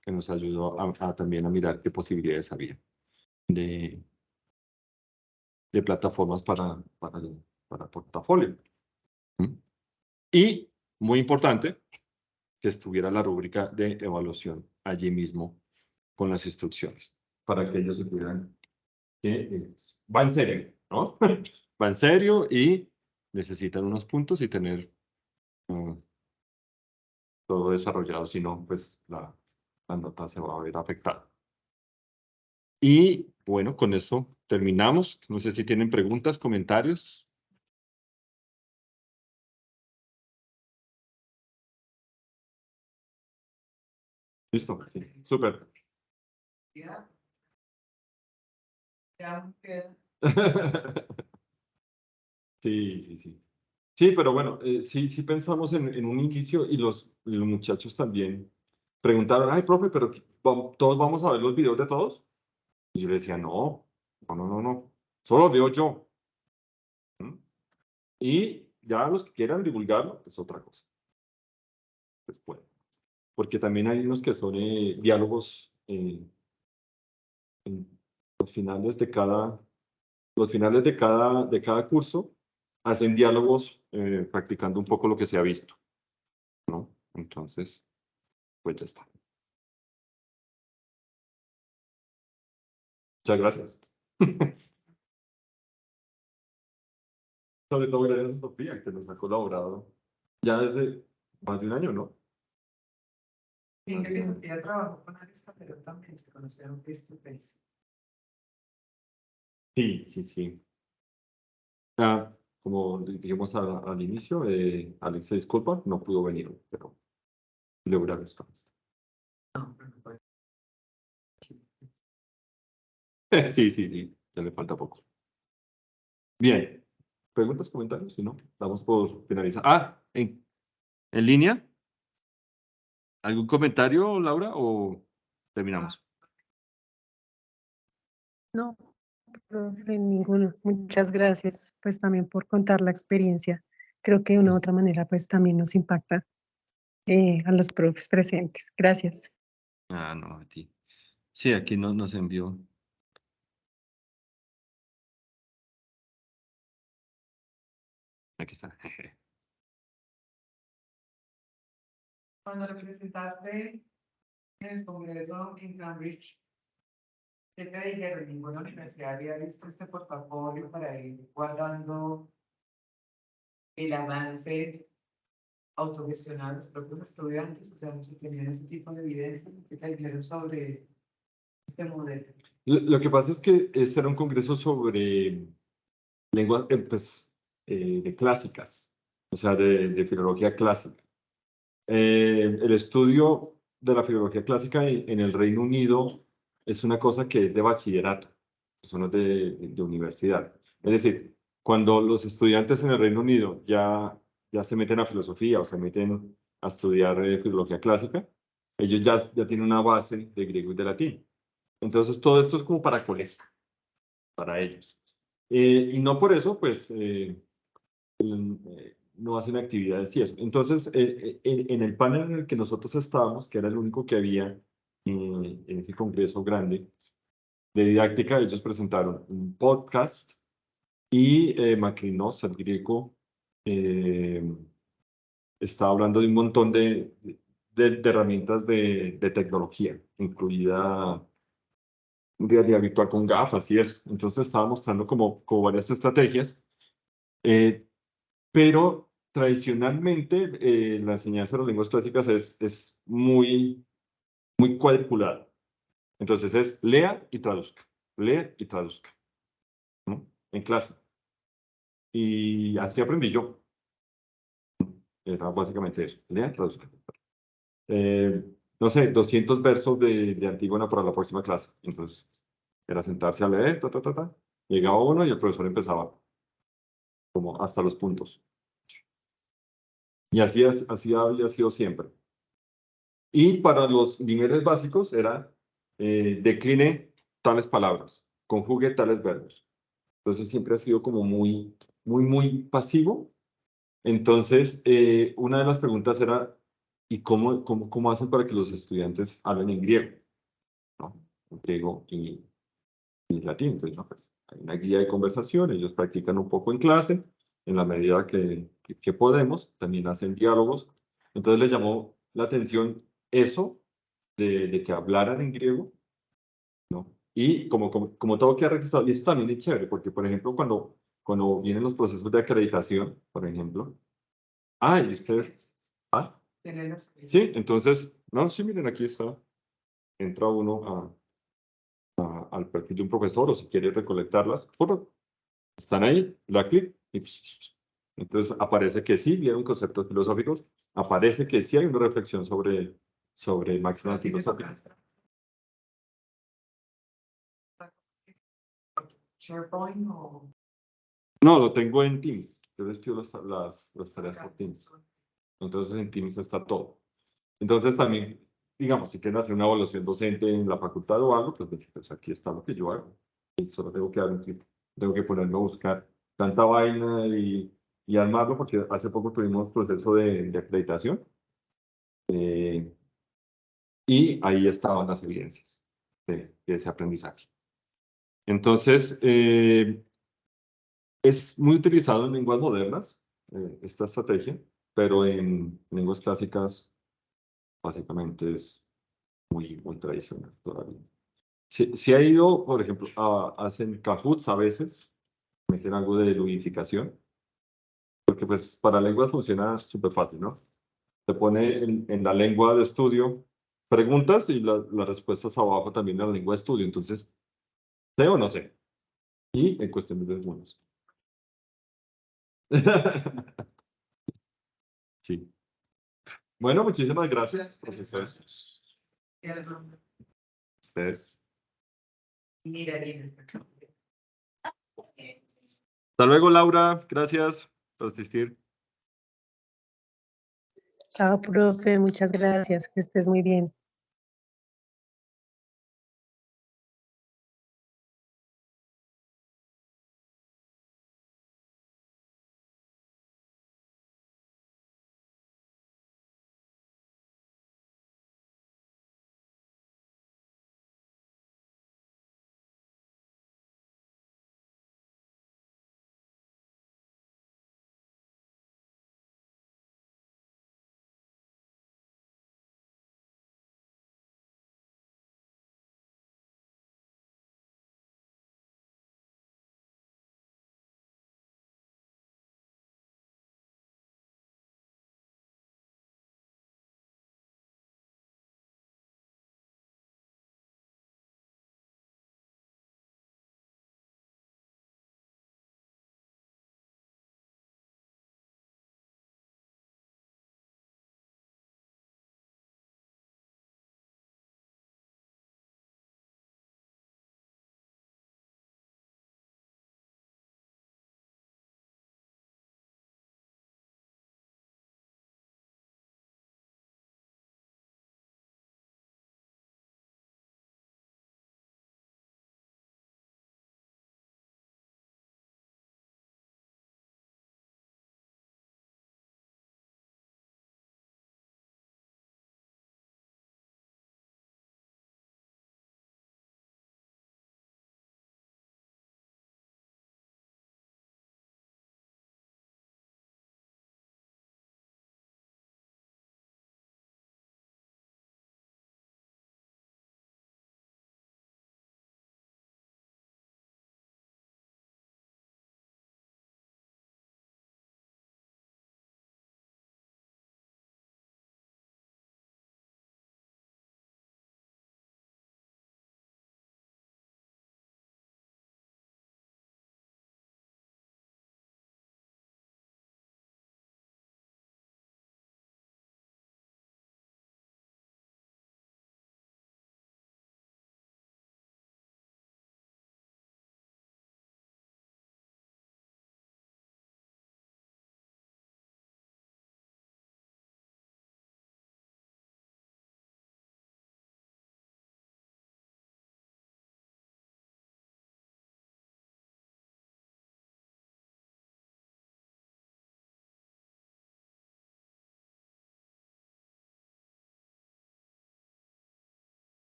que nos ayudó también a mirar qué posibilidades había de plataformas para portafolio. Y, muy importante, que estuviera la rúbrica de evaluación allí mismo con las instrucciones, para que ellos supieran que va en serio, ¿no? Va en serio y necesitan unos puntos y tener todo desarrollado, si no, pues la nota se va a ver afectada. Y bueno, con eso terminamos. No sé si tienen preguntas, comentarios. Listo, sí, súper. ya. Ya queda. Sí, sí, sí. Sí, pero bueno, sí pensamos en un inicio y los muchachos también preguntaron, ay, profe, pero ¿todos vamos a ver los videos de todos? Y yo le decía, no, no, solo los veo yo. ¿Mm? Y ya los que quieran divulgarlo es otra cosa. Después. Porque también hay unos que son diálogos en los finales de cada curso, hacen diálogos practicando un poco lo que se ha visto, ¿no? Entonces, pues ya está. Muchas gracias. Sobre todo gracias a Sofía, que nos ha colaborado ya desde más de un año, ¿no? Y que Sofía trabajó con Alex pero también se conocieron face to face. Sí, sí, sí. Como dijimos al inicio, Alex se disculpa, no pudo venir, pero le hubiera gustado. No, no fue. Sí, sí, sí, ya le falta poco. Bien, preguntas, comentarios, si no, damos por finalizar. ¿En línea? ¿Algún comentario, Laura, o terminamos? No, profe, ninguno. Muchas gracias, pues también por contar la experiencia. Creo que de una u otra manera, pues también nos impacta a los profes presentes. Gracias. No, a ti. Sí, aquí nos envió. Aquí está. Cuando lo presentaste en el Congreso en Cambridge, ¿qué te dijeron? Ninguna universidad había visto este portafolio para ir guardando el avance autogestionado de los propios estudiantes, o sea, no se tenían ese tipo de evidencias que te dijeron sobre este modelo. Lo que pasa es que este era un congreso sobre lenguas de clásicas, o sea, de filología clásica. El estudio de la filología clásica en el Reino Unido es una cosa que es de bachillerato, eso no es de universidad. Es decir, cuando los estudiantes en el Reino Unido ya se meten a filosofía o se meten a estudiar filología clásica, ellos ya tienen una base de griego y de latín. Entonces, todo esto es como para colegio, para ellos. Y no por eso, pues, no hacen actividades y eso. Entonces, en el panel en el que nosotros estábamos, que era el único que había en ese congreso grande de didáctica, ellos presentaron un podcast y Macrinos, el griego, está hablando de un montón de herramientas de tecnología, incluida realidad virtual con gafas y eso. Entonces estaba mostrando como varias estrategias, pero tradicionalmente la enseñanza de las lenguas clásicas es muy cuadriculada. Entonces es lea y traduzca, ¿no? En clase. Y así aprendí yo. Era básicamente eso, lea, traduzca. No sé, 200 versos de Antígona para la próxima clase. Entonces, era sentarse a leer, Llegaba uno y el profesor empezaba, como hasta los puntos. Y así había sido siempre. Y para los niveles básicos era, decline tales palabras, conjugue tales verbos. Entonces, siempre ha sido como muy pasivo. Entonces, una de las preguntas era, ¿y cómo hacen para que los estudiantes hablen en griego? ¿No? En griego y latín. Entonces, no, pues, hay una guía de conversación, ellos practican un poco en clase, en la medida que podemos, también hacen diálogos. Entonces, les llamó la atención eso de que hablaran en griego, ¿no? Y como todo queda registrado, y eso también es chévere, porque, por ejemplo, cuando vienen los procesos de acreditación, por ejemplo, y ustedes, sí, entonces, no, sí, miren, aquí está, entra uno al perfil de un profesor o si quiere recolectarlas, están ahí, da clic y entonces aparece que sí vieron conceptos filosóficos, aparece que sí hay una reflexión sobre máximas filosóficas. SharePoint o... No, lo tengo en Teams. Yo les pido las tareas por Teams. Entonces en Teams está todo. Entonces también, digamos, si quieren hacer una evaluación docente en la facultad o algo, pues aquí está lo que yo hago. Y solo tengo que dar un clic. Tengo que ponerme a buscar tanta vaina y armarlo, porque hace poco tuvimos proceso de acreditación. Y ahí estaban las evidencias de ese aprendizaje. Entonces, es muy utilizado en lenguas modernas, esta estrategia, pero en lenguas clásicas, básicamente es muy tradicional todavía. Si ha ido, por ejemplo, hacen Kahoots a veces, meten algo de ludificación, porque pues para lenguas funciona súper fácil, ¿no? Te pone en la lengua de estudio preguntas y las respuestas abajo también en la lengua de estudio. Entonces, ¿sé o no sé? Y en cuestión de segundos. Sí. Bueno, muchísimas gracias, profesores. Ustedes. Mira. Hasta luego, Laura. Gracias por asistir. Chao, profe. Muchas gracias. Que estés muy bien.